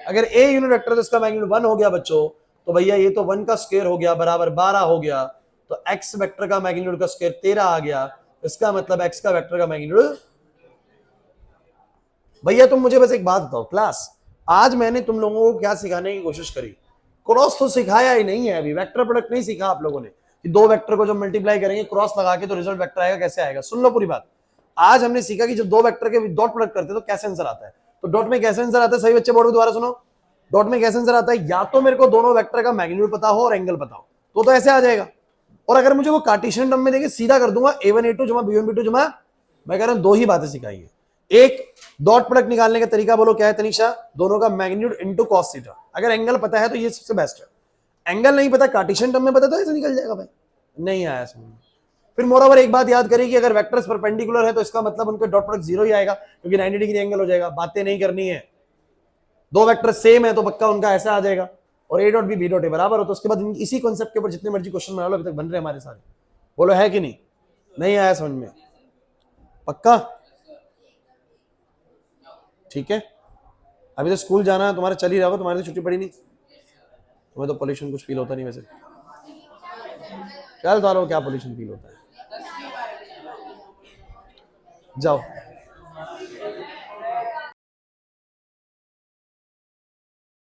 S1: अगर ए यूनिट वेक्टर तो इसका मैग्नीट्यूड 1 हो गया बच्चों, तो भैया ये तो 1 का स्क्वायर हो गया बराबर 12 हो गया, तो एक्स वेक्टर का मैग्नीट्यूड का स्क्वायर 13 आ गया, इसका मतलब एक्स का वेक्टर का मैग्नीट्यूड। भैया तुम मुझे बस एक बात बताओ क्लास, आज मैंने तुम लोगों को क्या सिखाने की कोशिश करी, क्रॉस तो सिखाया ही नहीं है, अभी वेक्टर प्रोडक्ट नहीं सीखा आप लोगों ने कि दो वेक्टर को जब मल्टीप्लाई करेंगे क्रॉस लगा के तो रिजल्ट वेक्टर आएगा, कैसे आएगा, सुन लो पूरी बात। आज हमने सीखा कि जब दो वेक्टर के डॉट प्रोडक्ट करते हैं तो कैसे आंसर आता है, तो डॉट में कैसे आंसर आता है, सही बच्चे बोर्ड में दोबारा सुनो, डॉट में कैसे आंसर आता है, या तो मेरे को दोनों वेक्टर का मैग्नीट्यूड पता हो और एंगल पता हो, तो ऐसे आ जाएगा, और अगर मुझे वो कार्टेशियन टर्म में देंगे सीधा कर दूंगा a1 a2 जमा b1 b2 जमा, मैं कह रहा हूं दो ही बातें सिखाई है, एक डॉट प्रोडक्ट निकालने का तरीका बोलो क्या है तनीषा, दोनों का मैग्नीट्यूड इनटू cos थीटा, अगर एंगल पता है तो ये सबसे बेस्ट है, एंगल नहीं पता कार्टेशियन टर्म में पता तो ऐसे निकल जाएगा भाई, नहीं आया समझ। फिर मोरओवर एक बात याद करें कि अगर वेक्टर्स परपेंडिकुलर है तो इसका मतलब उनके डॉट प्रोडक्ट जीरो ही आएगा, क्योंकि 90 डिग्री एंगल हो जाएगा, बातें नहीं करनी है, दो वेक्टर सेम है तो पक्का उनका ऐसा आ जाएगा, और A dot B dot A बराबर हो, तो उसके बाद इसी कॉन्सेप्ट के ऊपर जितने मर्जी क्वेश्चन बना लो, अभी तक बन रहे हमारे सारे, बोलो है कि नहीं, नहीं आया समझ में, पक्का ठीक है। अभी तो स्कूल जाना है तुम्हारा, चल ही रहा हो, तुम्हारी तो छुट्टी पड़ी नहीं, तुम्हें तो पोल्यूशन कुछ फील होता नहीं वैसे, क्या बता रहा हो क्या पोल्यूशन फील होता है, जाओ